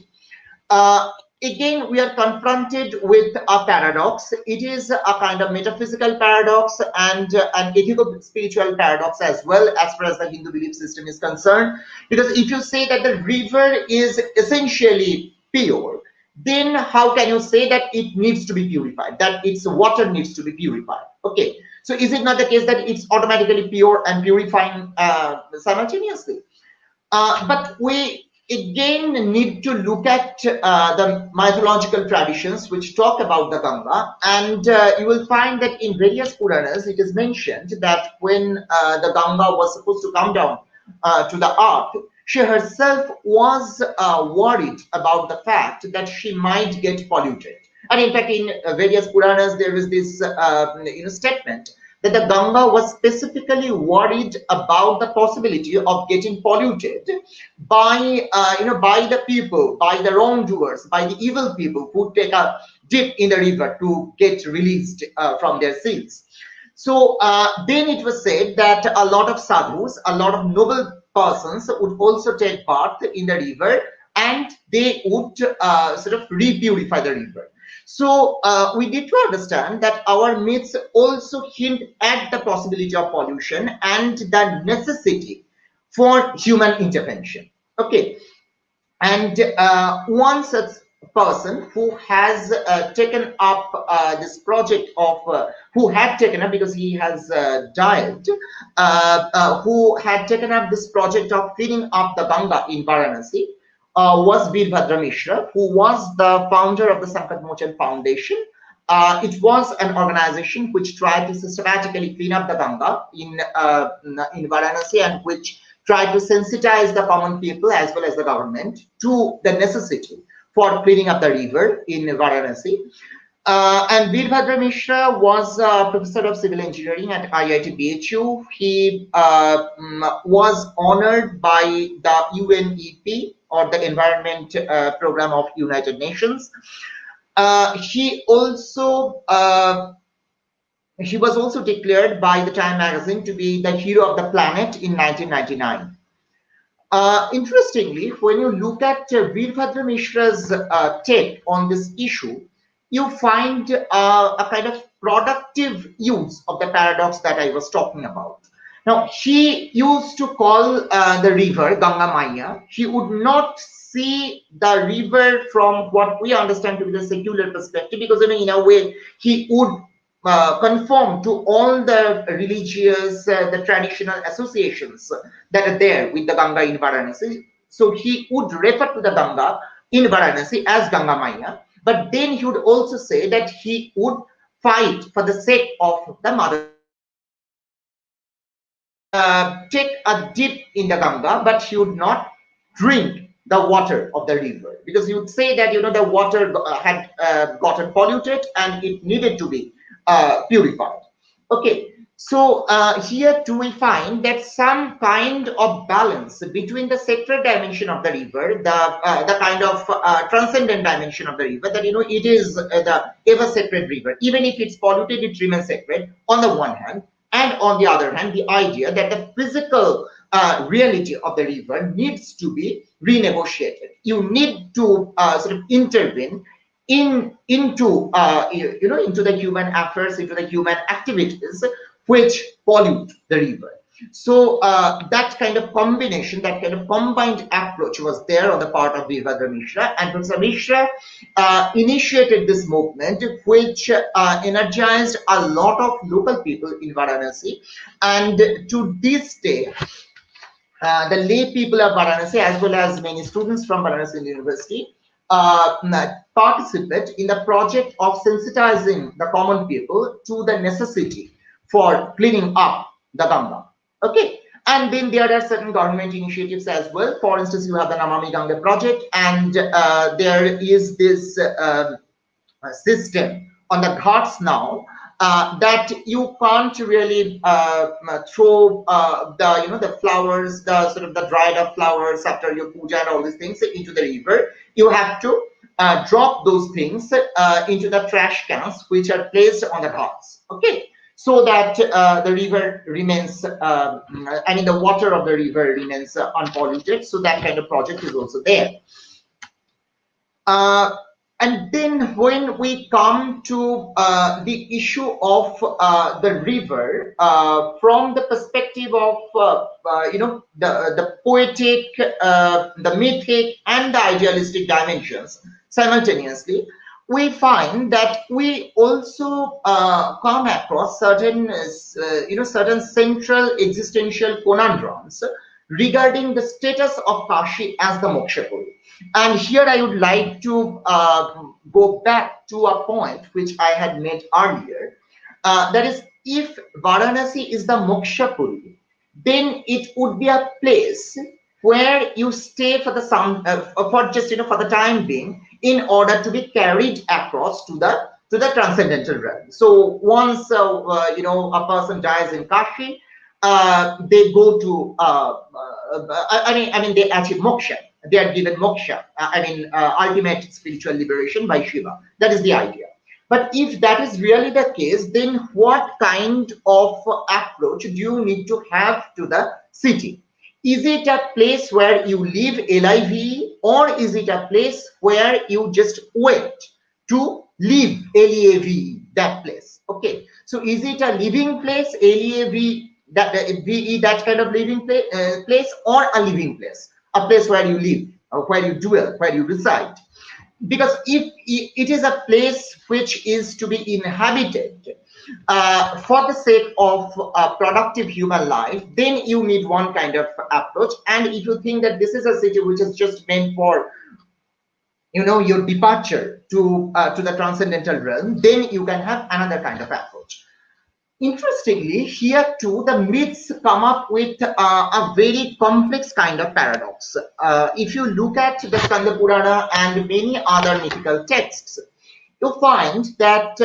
Again, we are confronted with a paradox. It is a kind of metaphysical paradox and an ethico-spiritual paradox as well, as far as the Hindu belief system is concerned. Because if you say that the river is essentially pure, then how can you say that it needs to be purified, that its water needs to be purified? Okay, so is it not the case that it's automatically pure and purifying simultaneously? But we again need to look at the mythological traditions which talk about the Ganga, and you will find that in various Puranas it is mentioned that when the Ganga was supposed to come down to the earth, she herself was worried about the fact that she might get polluted. And in fact, in various Puranas, there is this statement that the Ganga was specifically worried about the possibility of getting polluted by by the people, by the wrongdoers, by the evil people who take a dip in the river to get released from their sins. So then it was said that a lot of sadhus, a lot of noble persons would also take part in the river, and they would sort of repurify the river. So we need to understand that our myths also hint at the possibility of pollution and the necessity for human intervention. Okay, and one such person who has taken up this project of who had taken up, because he has died, who had taken up this project of cleaning up the Ganga in Varanasi was Veerbhadra Mishra, who was the founder of the Sankat Mochan Foundation. It was an organization which tried to systematically clean up the Ganga in Varanasi, and which tried to sensitize the common people as well as the government to the necessity for cleaning up the river in Varanasi. And Veerbhadra Mishra was a professor of civil engineering at IIT BHU. He was honored by the UNEP, or the Environment Program of United Nations. He was also declared by the Time magazine to be the hero of the planet in 1999. Interestingly, when you look at Veerbhadra Mishra's take on this issue, you find a kind of productive use of the paradox that I was talking about. Now, he used to call the river Ganga Maya. He would not see the river from what we understand to be the secular perspective, because in a way he would conform to all the religious, the traditional associations that are there with the Ganga in Varanasi. So he would refer to the Ganga in Varanasi as Ganga Maya, but then he would also say that he would fight for the sake of the mother. He would take a dip in the Ganga, but he would not drink the water of the river, because he would say that the water had gotten polluted and it needed to be purified. Okay, so here too we find that some kind of balance between the sacred dimension of the river, the kind of transcendent dimension of the river, that it is the ever sacred river. Even if it's polluted, it remains sacred on the one hand, and on the other hand, the idea that the physical reality of the river needs to be renegotiated. You need to sort of intervene into the human affairs, into the human activities which pollute the river. So that kind of combination, that kind of combined approach was there on the part of Veerbhadra Mishra, and Professor Mishra initiated this movement, which energized a lot of local people in Varanasi, and to this day the lay people of Varanasi, as well as many students from Varanasi University, participate in the project of sensitizing the common people to the necessity for cleaning up the Ganga. Okay, and then there are certain government initiatives as well. For instance, you have the Namami Ganga project, and there is this system on the ghats now that you can't really throw the flowers, the sort of the dried up flowers after your puja and all these things into the river. You have to drop those things into the trash cans which are placed on the ghats. Okay, so that the river remains, the water of the river remains unpolluted. So that kind of project is also there. And then when we come to the issue of the river from the perspective of the poetic, the mythic, and the idealistic dimensions simultaneously, we find that we also come across certain certain central existential conundrums regarding the status of Kashi as the Mokshapur. And here I would like to go back to a point which I had made earlier. That is, if Varanasi is the Mokshapuri, then it would be a place where you stay for the for just for the time being, in order to be carried across to the transcendental realm. So once a person dies in Kashi, they go to I mean they achieve moksha. They are given moksha. Ultimate spiritual liberation by Shiva. That is the idea. But if that is really the case, then what kind of approach do you need to have to the city? Is it a place where you live live, or is it a place where you just wait to live LAV, that place? Okay, so is it a living place, LAV, that kind of living place, or a living place, a place where you live, or where you dwell, where you reside? Because if it is a place which is to be inhabited for the sake of productive human life, then you need one kind of approach. And if you think that this is a city which is just meant for your departure to the transcendental realm, then you can have another kind of approach. Interestingly, here too, the myths come up with a very complex kind of paradox. If you look at the Skanda Purana and many other mythical texts, you find that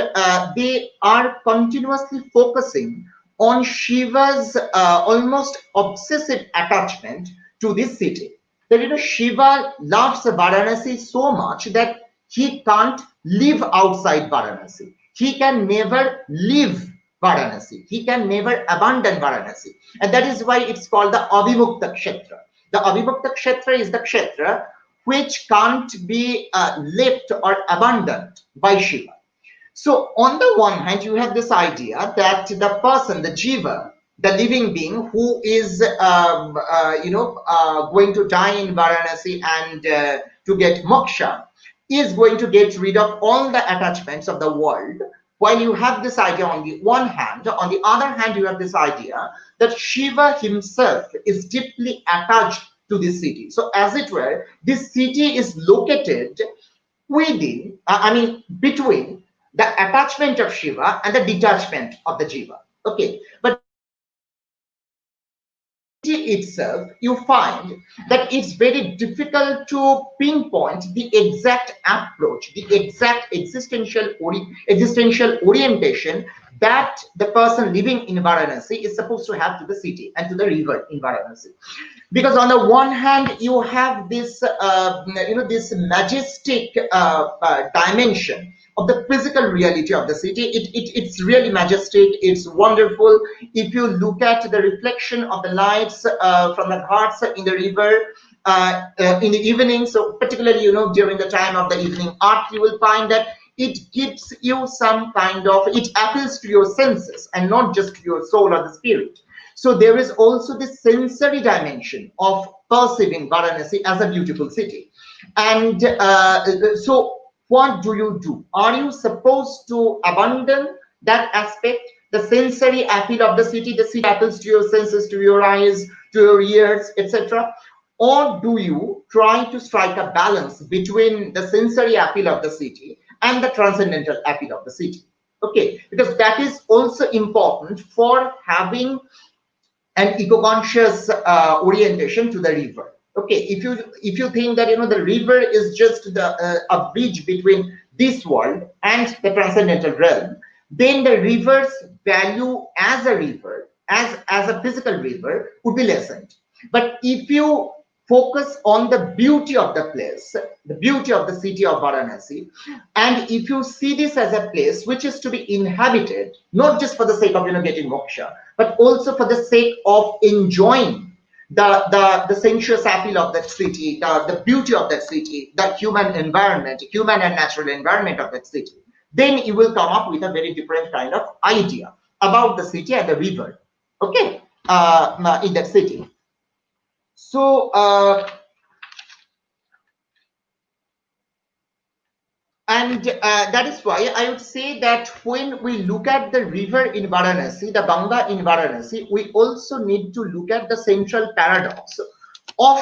they are continuously focusing on Shiva's almost obsessive attachment to this city. That Shiva loves Varanasi so much that he can't live outside Varanasi. He can never leave Varanasi. He can never abandon Varanasi. And that is why it's called the Avimukta Kshetra. The Avimukta Kshetra is the Kshetra which can't be left or abandoned by Shiva. So on the one hand, you have this idea that the person, the jiva, the living being who is going to die in Varanasi and to get moksha, is going to get rid of all the attachments of the world. While you have this idea on the one hand, on the other hand, you have this idea that Shiva himself is deeply attached to this city. So as it were, this city is located within, between the attachment of Shiva and the detachment of the jiva. Okay, but itself, you find that it's very difficult to pinpoint the exact approach, the exact existential orientation that the person living in Varanasi is supposed to have to the city and to the river in Varanasi. Because on the one hand, you have this, this majestic dimension of the physical reality of the city. It's really majestic. It's wonderful. If you look at the reflection of the lights from the ghats in the river in the evening, so particularly during the time of the evening art, you will find that it gives you some kind of, it appeals to your senses and not just to your soul or the spirit. So there is also the sensory dimension of perceiving Varanasi as a beautiful city. And so what do you do? Are you supposed to abandon that aspect, the sensory appeal of the city appeals to your senses, to your eyes, to your ears, etc.? Or do you try to strike a balance between the sensory appeal of the city and the transcendental appeal of the city? Okay, because that is also important for having an eco-conscious orientation to the river. Okay, if you think that the river is just a bridge between this world and the transcendental realm, then the river's value as a river, as a physical river, would be lessened. But if you focus on the beauty of the place, the beauty of the city of Varanasi, and if you see this as a place which is to be inhabited, not just for the sake of getting moksha, but also for the sake of enjoying the sensuous appeal of that city, the beauty of that city, the human environment, human and natural environment of that city, then you will come up with a very different kind of idea about the city and the river, okay, in that city. So And that is why I would say that when we look at the river in Varanasi, the Ganga in Varanasi, we also need to look at the central paradox of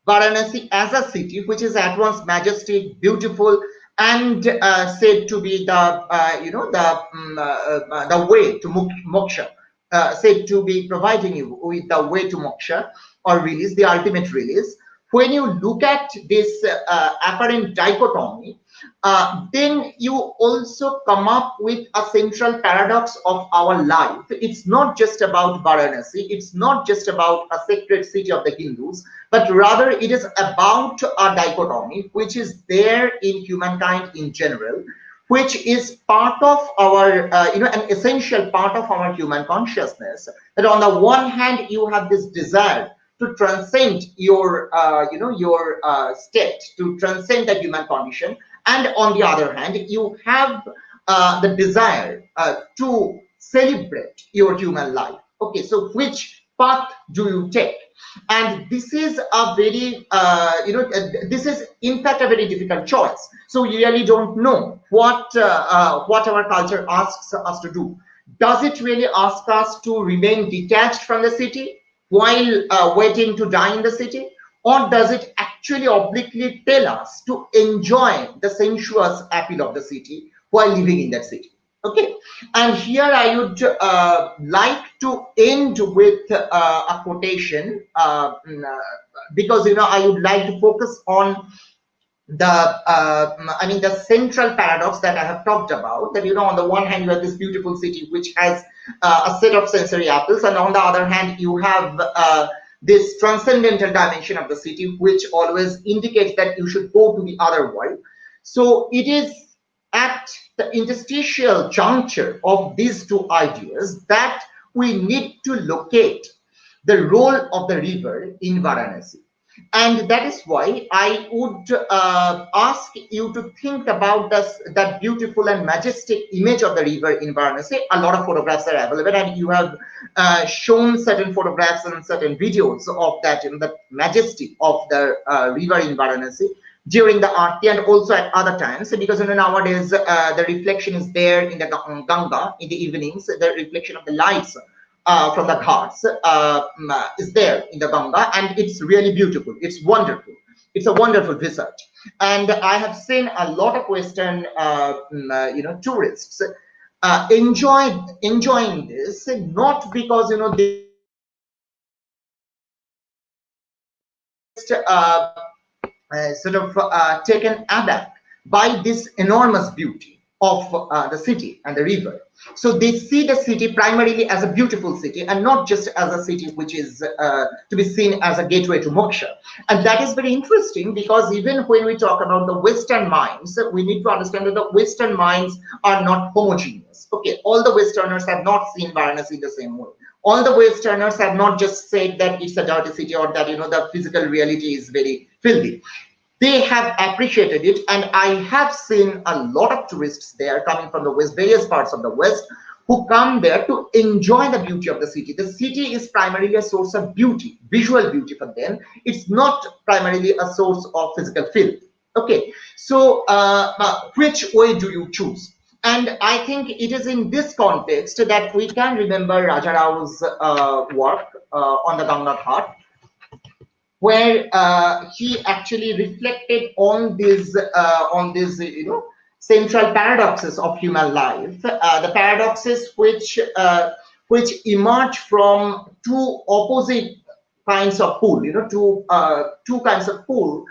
Varanasi as a city, which is at once majestic, beautiful, and said to be the the way to moksha, said to be providing you with the way to moksha or release, the ultimate release. When you look at this apparent dichotomy, then you also come up with a central paradox of our life. It's not just about Varanasi, it's not just about a sacred city of the Hindus, but rather it is about a dichotomy which is there in humankind in general, which is part of our, an essential part of our human consciousness. That on the one hand, you have this desire to transcend your, state, to transcend the human condition, and on the other hand, you have the desire to celebrate your human life. Okay, so which path do you take? And this is a very this is in fact a very difficult choice. So we really don't know what our culture asks us to do. Does it really ask us to remain detached from the city while waiting to die in the city, or does it actually obliquely tell us to enjoy the sensuous appeal of the city while living in that city? Okay, and here I would like to end with a quotation, because I would like to focus on the central paradox that I have talked about. That on the one hand you have this beautiful city which has a set of sensory apples, and on the other hand you have this transcendental dimension of the city which always indicates that you should go to the other world. So it is at the interstitial juncture of these two ideas that we need to locate the role of the river in Varanasi. And that is why I would ask you to think about that beautiful and majestic image of the river in Varanasi. A lot of photographs are available, and you have shown certain photographs and certain videos of that, the majesty of the river in Varanasi during the Aarti and also at other times, because nowadays the reflection is there in the Ganga in the evenings. The reflection of the lights from the ghats is there in the Ganga, and it's really beautiful. It's wonderful. It's a wonderful research, and I have seen a lot of Western, tourists enjoying this, not because sort of taken aback by this enormous beauty of the city and the river. So they see the city primarily as a beautiful city and not just as a city which is to be seen as a gateway to moksha. And that is very interesting, because even when we talk about the Western minds, we need to understand that the Western minds are not homogeneous. Okay, all the Westerners have not seen Varanasi the same way. All the Westerners have not just said that it's a dirty city or that the physical reality is very filthy. They have appreciated it, and I have seen a lot of tourists there coming from the West, various parts of the West, who come there to enjoy the beauty of the city. The city is primarily a source of beauty, visual beauty for them. It's not primarily a source of physical filth. Okay, so which way do you choose? And I think it is in this context that we can remember Raja Rao's work on the Ganga Ghat, where he actually reflected on these central paradoxes of human life, the paradoxes which emerge from two opposite kinds of pull, two kinds of pull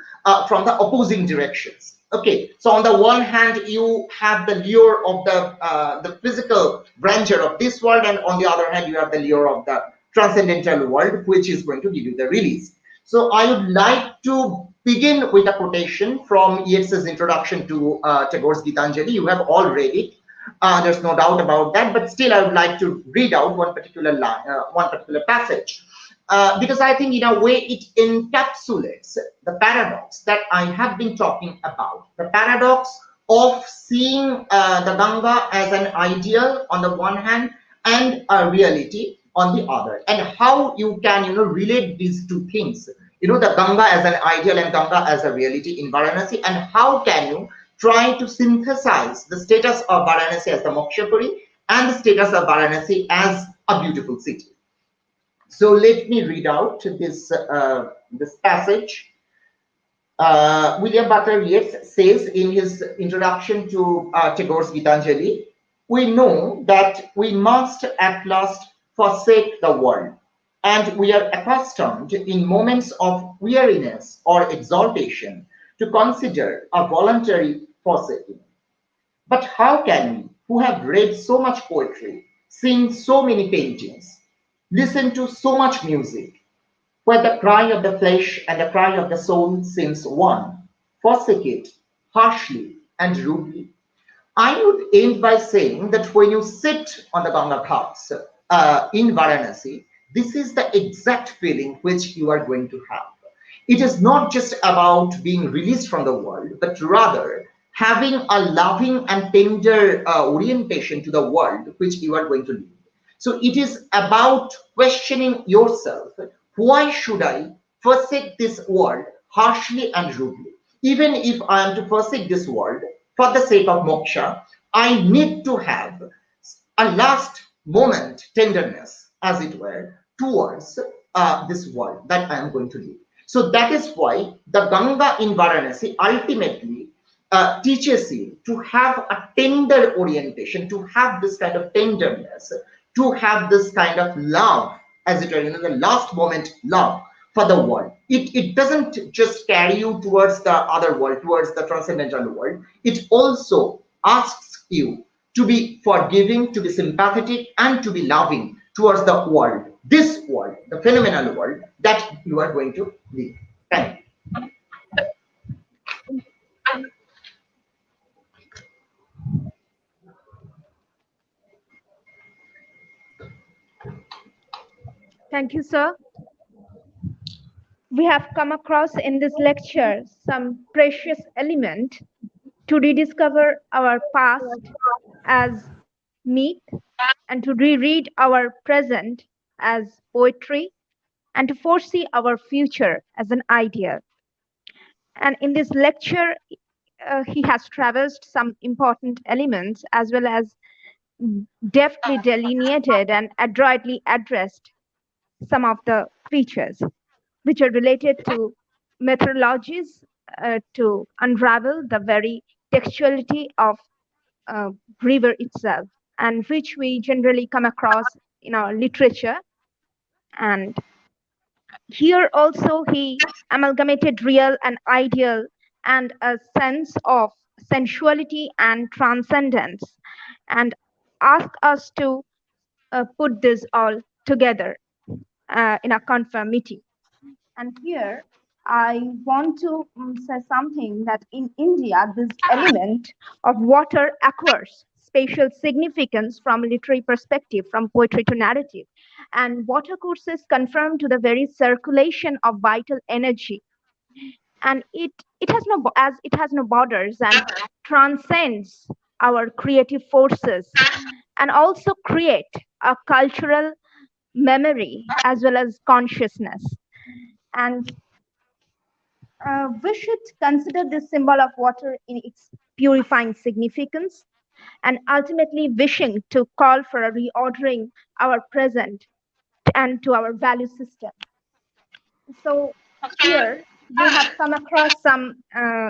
from the opposing directions. Okay, so on the one hand you have the lure of the physical grandeur of this world, and on the other hand you have the lure of the transcendental world, which is going to give you the release. So I would like to begin with a quotation from Yeats's introduction to Tagore's Gitanjali. You have all read it. There's no doubt about that. But still, I would like to read out one particular line, one particular passage, because I think in a way it encapsulates the paradox that I have been talking about. The paradox of seeing the Ganga as an ideal on the one hand and a reality on the other, and how you can relate these two things, the Ganga as an ideal and Ganga as a reality in Varanasi, and how can you try to synthesize the status of Varanasi as the Mokshapuri and the status of Varanasi as a beautiful city. So let me read out this passage. William Butler Yeats says in his introduction to Tagore's Gitanjali, we know that we must at last forsake the world, and we are accustomed in moments of weariness or exaltation to consider a voluntary forsaking. But how can we, who have read so much poetry, seen so many paintings, listened to so much music, where the cry of the flesh and the cry of the soul seems one, forsake it harshly and rudely? I would end by saying that when you sit on the Ganga Ghats in Varanasi, this is the exact feeling which you are going to have. It is not just about being released from the world, but rather having a loving and tender orientation to the world which you are going to live. So it is about questioning yourself, why should I forsake this world harshly and rudely? Even if I am to forsake this world for the sake of moksha, I need to have a last moment tenderness, as it were, towards this world that I am going to live. So that is why the Ganga in Varanasi ultimately teaches you to have a tender orientation, to have this kind of tenderness, to have this kind of love, as it were, the last moment love for the world. It doesn't just carry you towards the other world, towards the transcendental world. It also asks you to be forgiving, to be sympathetic, and to be loving towards the world, this world, the phenomenal world that you are going to live. Thank you. Thank you, sir. We have come across in this lecture some precious element to rediscover our past as myth and to reread our present as poetry and to foresee our future as an ideal. And in this lecture, he has traversed some important elements as well as deftly delineated and adroitly addressed some of the features which are related to methodologies to unravel the very textuality of uh, river itself, and which we generally come across in our literature. And here also he amalgamated real and ideal and a sense of sensuality and transcendence, and asked us to put this all together in a conformity. And here I want to say something that in India, this element of water acquires spatial significance from a literary perspective, from poetry to narrative. And water courses confirm to the very circulation of vital energy. And it has no as it has no borders and transcends our creative forces and also create a cultural memory as well as consciousness. And we should consider this symbol of water in its purifying significance and ultimately wishing to call for a reordering our present and to our value system. So here we have come across some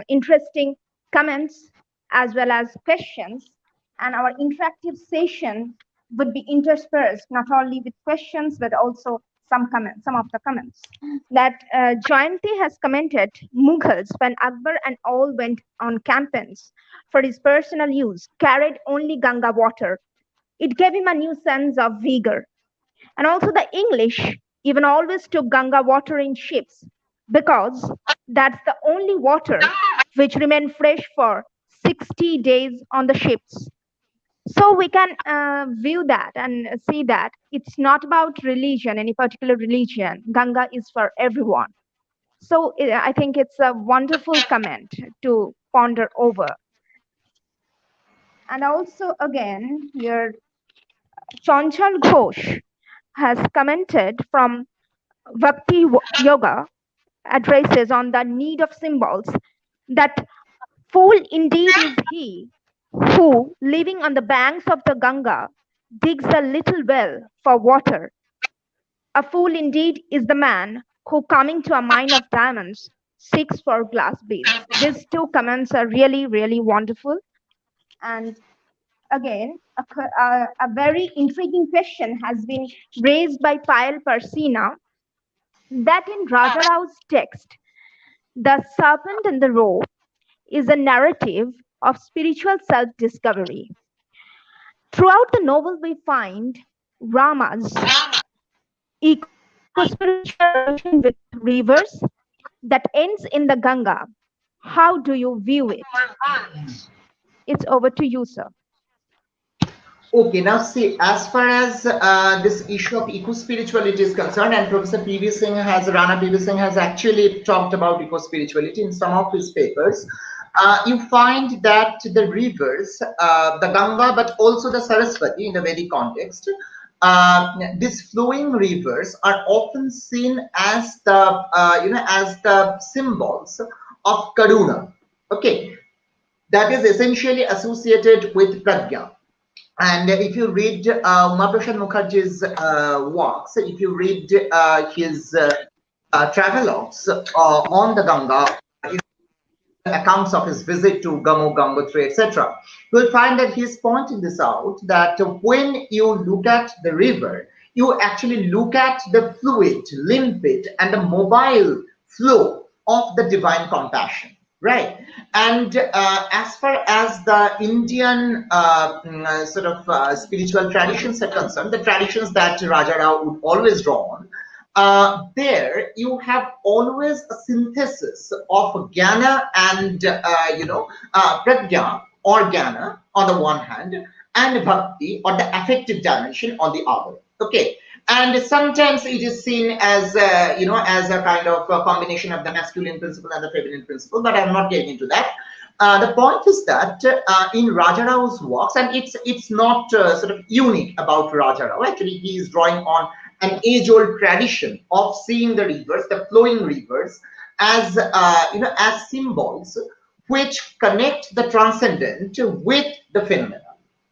interesting comments as well as questions, and our interactive session would be interspersed not only with questions but also some comments, some of the comments. That Jayanti has commented, Mughals, when Akbar and all went on campaigns for his personal use, carried only Ganga water. It gave him a new sense of vigor. And also the English even always took Ganga water in ships because that's the only water which remained fresh for 60 days on the ships. So we can view that and see that it's not about religion, any particular religion. Ganga is for everyone. So I think it's a wonderful comment to ponder over. And also again here, Chanchal Ghosh has commented from Bhakti Yoga addresses on the need of symbols that Fool indeed is he who, living on the banks of the Ganga, digs a little well for water. A fool indeed is the man who, coming to a mine of diamonds, seeks for glass beads. These two comments are really, really wonderful. And again, a very intriguing question has been raised by Payal Persina that in Raja Rao's text, The Serpent and the Rope is a narrative of spiritual self discovery. Throughout the novel, we find Rama's eco spiritual relation with rivers that ends in the Ganga. How do you view it? It's over to you, sir. Okay, now see, as far as this issue of eco-spirituality is concerned, and Rana PV Singh has actually talked about eco-spirituality in some of his papers, you find that the rivers, the Ganga, but also the Saraswati in the Vedic context, these flowing rivers are often seen as as the symbols of Karuna. Okay, that is essentially associated with Pragya. And if you read Umaprasad Mukherjee's works, if you read his travelogues on the Ganga, accounts of his visit to Gamu, Gangotri, etc., you will find that he's pointing this out, that when you look at the river, you actually look at the fluid, limpid, and the mobile flow of the divine compassion. Right. And as far as the Indian spiritual traditions are concerned, the traditions that Raja Rao would always draw on, there you have always a synthesis of Jnana and, Prajna or Jnana on the one hand, and Bhakti or the affective dimension on the other. Okay. And sometimes it is seen as, as a kind of a combination of the masculine principle and the feminine principle, but I'm not getting into that. The point is that in Raja Rao's works, and it's not sort of unique about Raja Rao. Actually, he is drawing on an age-old tradition of seeing the rivers, the flowing rivers, as as symbols which connect the transcendent with the phenomena.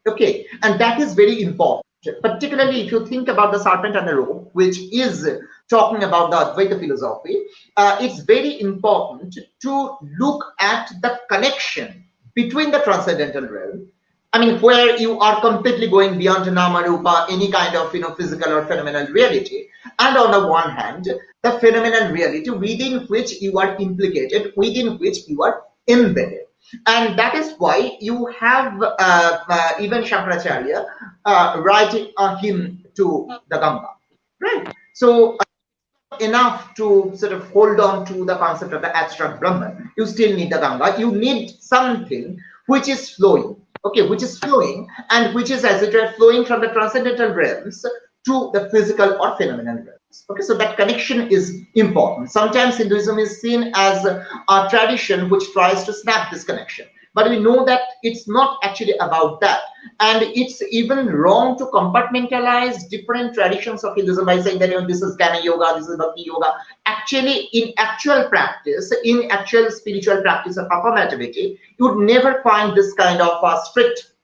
Okay, and that is very important. Particularly if you think about the serpent and the rope, which is talking about the Advaita philosophy, it's very important to look at the connection between the transcendental realm. I mean, where you are completely going beyond Nama Rupa, any kind of physical or phenomenal reality, and on the one hand, the phenomenal reality within which you are implicated, within which you are embedded. And that is why you have even Shankaracharya writing a hymn to the Ganga, right? So enough to sort of hold on to the concept of the abstract Brahman. You still need the Ganga. You need something which is flowing, okay, which is flowing and which is, as it were, flowing from the transcendental realms to the physical or phenomenal realms. Okay, so that connection is important. Sometimes Hinduism is seen as a tradition which tries to snap this connection, but we know that it's not actually about that. And it's even wrong to compartmentalize different traditions of Hinduism by saying that this is Jnana Yoga, this is Bhakti Yoga. Actually, in actual practice, in actual spiritual practice of performativity, you would never find this kind of strict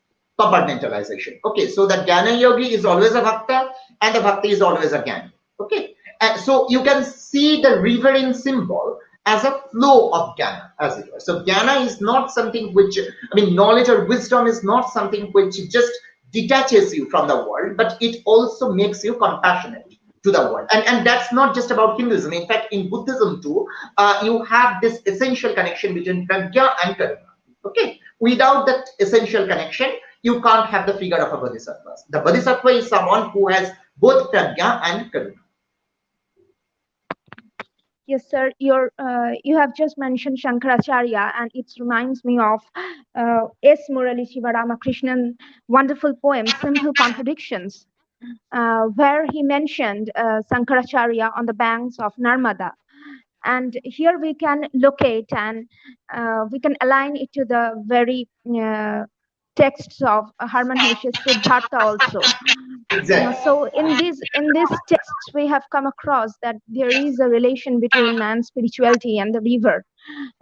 compartmentalization. Okay, so the Jnana Yogi is always a Bhakta and the Bhakti is always a Jnana. Okay, and so you can see the riverine symbol as a flow of Jnana, as it were. So Jnana is not something which, I mean, knowledge or wisdom is not something which just detaches you from the world, but it also makes you compassionate to the world. And that's not just about Hinduism. In fact, in Buddhism too, you have this essential connection between Pragya and Karuna. Okay, without that essential connection, you can't have the figure of a Bodhisattva. The Bodhisattva is someone who has both Pragya and Karuna. Yes, sir. You have just mentioned Shankaracharya, and it reminds me of S. Murali Shiva Ramakrishnan wonderful poem "Simple Contradictions," where he mentioned Shankaracharya on the banks of Narmada. And here we can locate and we can align it to the very texts of Hermann Hesse's Siddhartha also. So in these texts we have come across that there is a relation between man's spirituality and the river.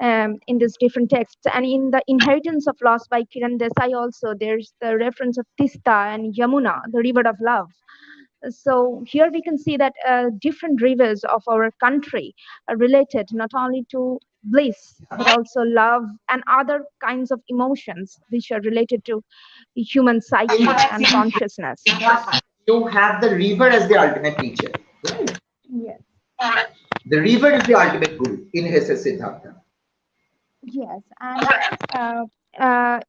in these different texts. And in The Inheritance of Loss by Kiran Desai also, there's the reference of Tista and Yamuna, the river of love. So here we can see that different rivers of our country are related not only to bliss, but also love and other kinds of emotions which are related to human psyche and consciousness. You have the river as the ultimate teacher. Right? Yes. The river is the ultimate guru in his Siddhartha. Yes, and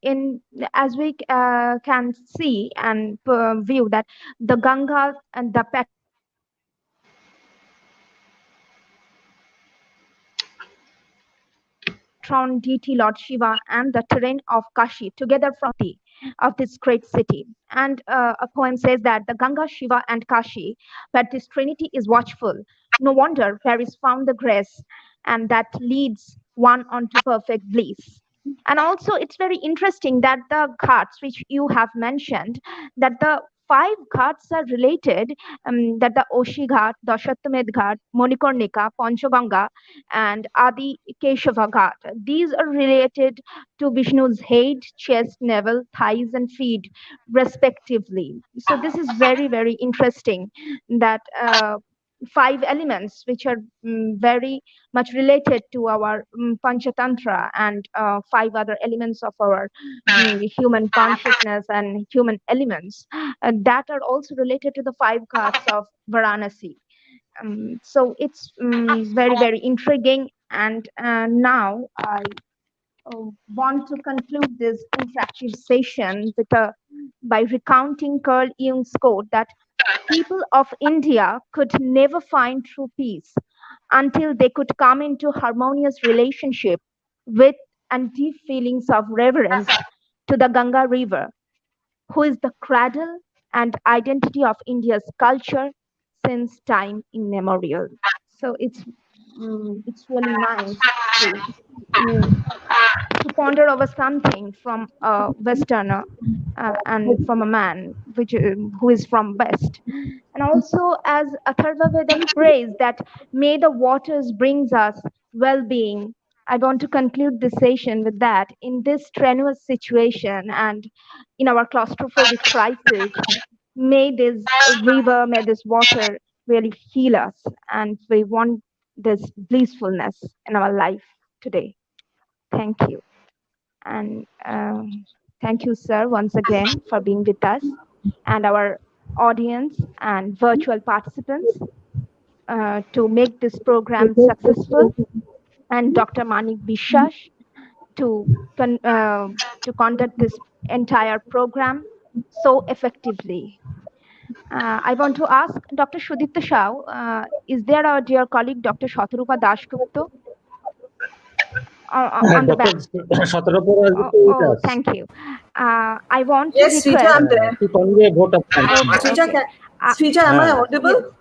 in as we can see and view that the Ganga and the patron deity Lord Shiva and the terrain of Kashi together from of this great city. And a poem says that the Ganga, Shiva, and Kashi, where this trinity is watchful. No wonder there is found the grace, and that leads one on to perfect bliss. And also, it's very interesting that the ghats which you have mentioned, that the five ghats are related, that the Oshi Ghat, Dashattamedh Ghat, Manikarnika, Panchaganga, and Adi Keshava Ghat. These are related to Vishnu's head, chest, navel, thighs, and feet, respectively. So this is very, very interesting that five elements which are very much related to our Panchatantra and five other elements of our human consciousness and human elements that are also related to the five ghats of Varanasi. So it's very, very intriguing. And now I want to conclude this interactive session with by recounting Carl Jung's quote that people of India could never find true peace until they could come into harmonious relationship with and deep feelings of reverence to the Ganga River, who is the cradle and identity of India's culture since time immemorial. So it's really nice to mm, to ponder over something from a Westerner and from a man who is from West. And also, as Atharva Veda prays that may the waters brings us well-being, I want to conclude this session with that. In this strenuous situation and in our claustrophobic crisis, may this river, may this water really heal us, and we want this blissfulness in our life today. Thank you. And thank you, sir, once again for being with us and our audience and virtual participants to make this program successful, and Dr. Manik Bishash to, to conduct this entire program so effectively. I want to ask Dr. Sudipta Shah, is there our dear colleague Dr. Shatarupa Dashgupta on the back? Dr. Shatarapur has been with Oh, us thank you. I want to Yes, Srija, request. I'm there. to convey a vote of thanks. Srija, Okay. Srija, am I Uh, audible?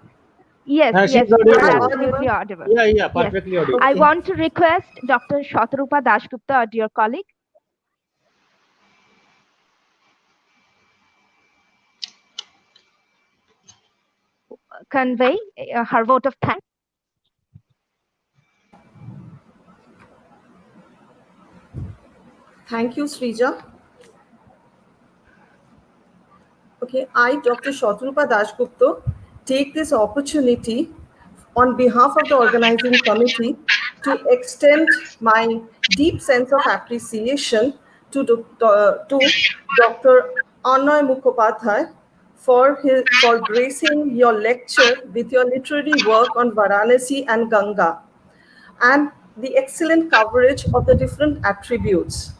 Yes, she's yes, you audible. are Am I absolutely audible? audible. Yeah, Yes. perfectly audible. I Okay. want to request Dr. Shatarupa Dashgupta, our dear colleague, convey her vote of thanks. Thank you, Srija. Okay, I, Dr. Shatrupa Dashgupta, take this opportunity on behalf of the organizing committee to extend my deep sense of appreciation to Dr. Annoy Mukhopadhyay for gracing your lecture with your literary work on Varanasi and Ganga, and the excellent coverage of the different attributes.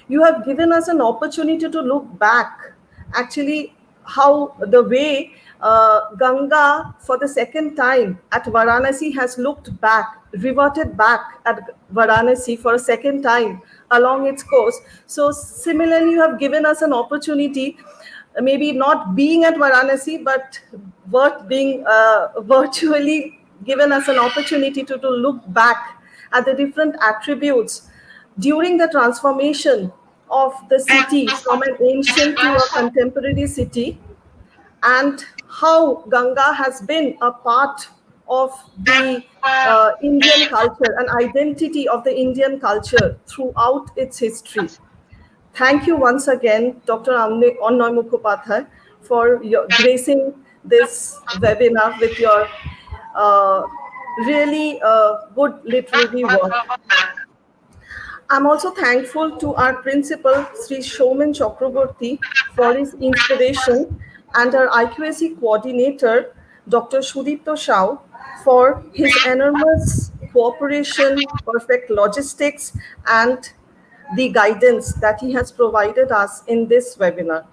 You have given us an opportunity to look back, actually, how the way Ganga for the second time at Varanasi has looked back, reverted back at Varanasi for a second time along its course. So, similarly, you have given us an opportunity, maybe not being at Varanasi, but worth being virtually given us an opportunity to look back at the different attributes during the transformation of the city from an ancient to a contemporary city, and how Ganga has been a part of the Indian culture and identity of the Indian culture throughout its history. Thank you once again, Dr. Annoy Mukhopadhyay, for gracing this webinar with your really good literary work. I'm also thankful to our principal, Sri Shoman Chakraborty, for his inspiration, and our IQAC coordinator, Dr. Sudipto Shao, for his enormous cooperation, perfect logistics, and the guidance that he has provided us in this webinar.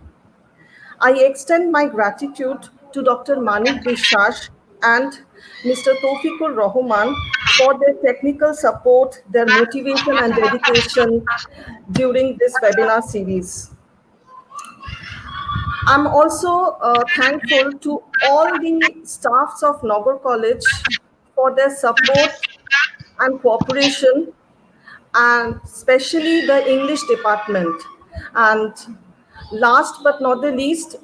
I extend my gratitude to Dr. Manik Biswas and Mr. Taufikur Rahman for their technical support, their motivation and dedication during this webinar series. I'm also thankful to all the staffs of Nagar College for their support and cooperation, and especially the English department. And last but not the least,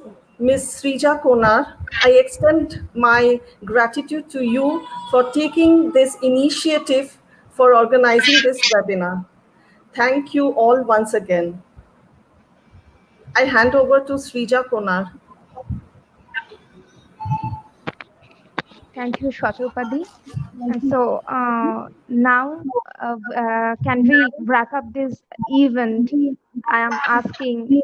Ms. Srija Konar, I extend my gratitude to you for taking this initiative for organizing this webinar. Thank you all once again. I hand over to Srija Konar. Thank you, Shatrupadi. And so now, can we wrap up this event? I am asking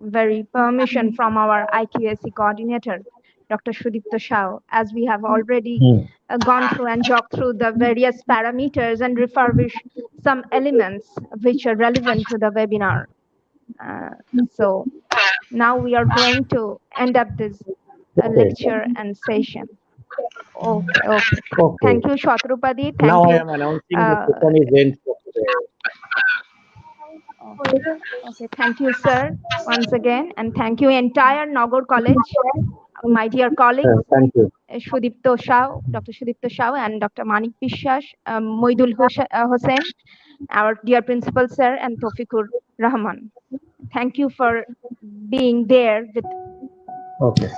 very permission from our IQAC coordinator, Dr. Sudipto Shao, as we have already gone through and jogged through the various parameters and refurbished some elements which are relevant to the webinar. So now we are going to end up this lecture and session. Okay, okay. Thank you, Shatrupadi. Thank Now I you. am announcing the second event for today. Okay, okay. Thank you, sir, once again, and thank you, entire Nagar College, my dear colleagues, Thank you. Sudipto Shao, Dr. Sudipto Shao, and Dr. Manik Biswas, Moidul Hossain, our dear principal, sir, and Taufikur Rahman. Thank you for being there with Okay.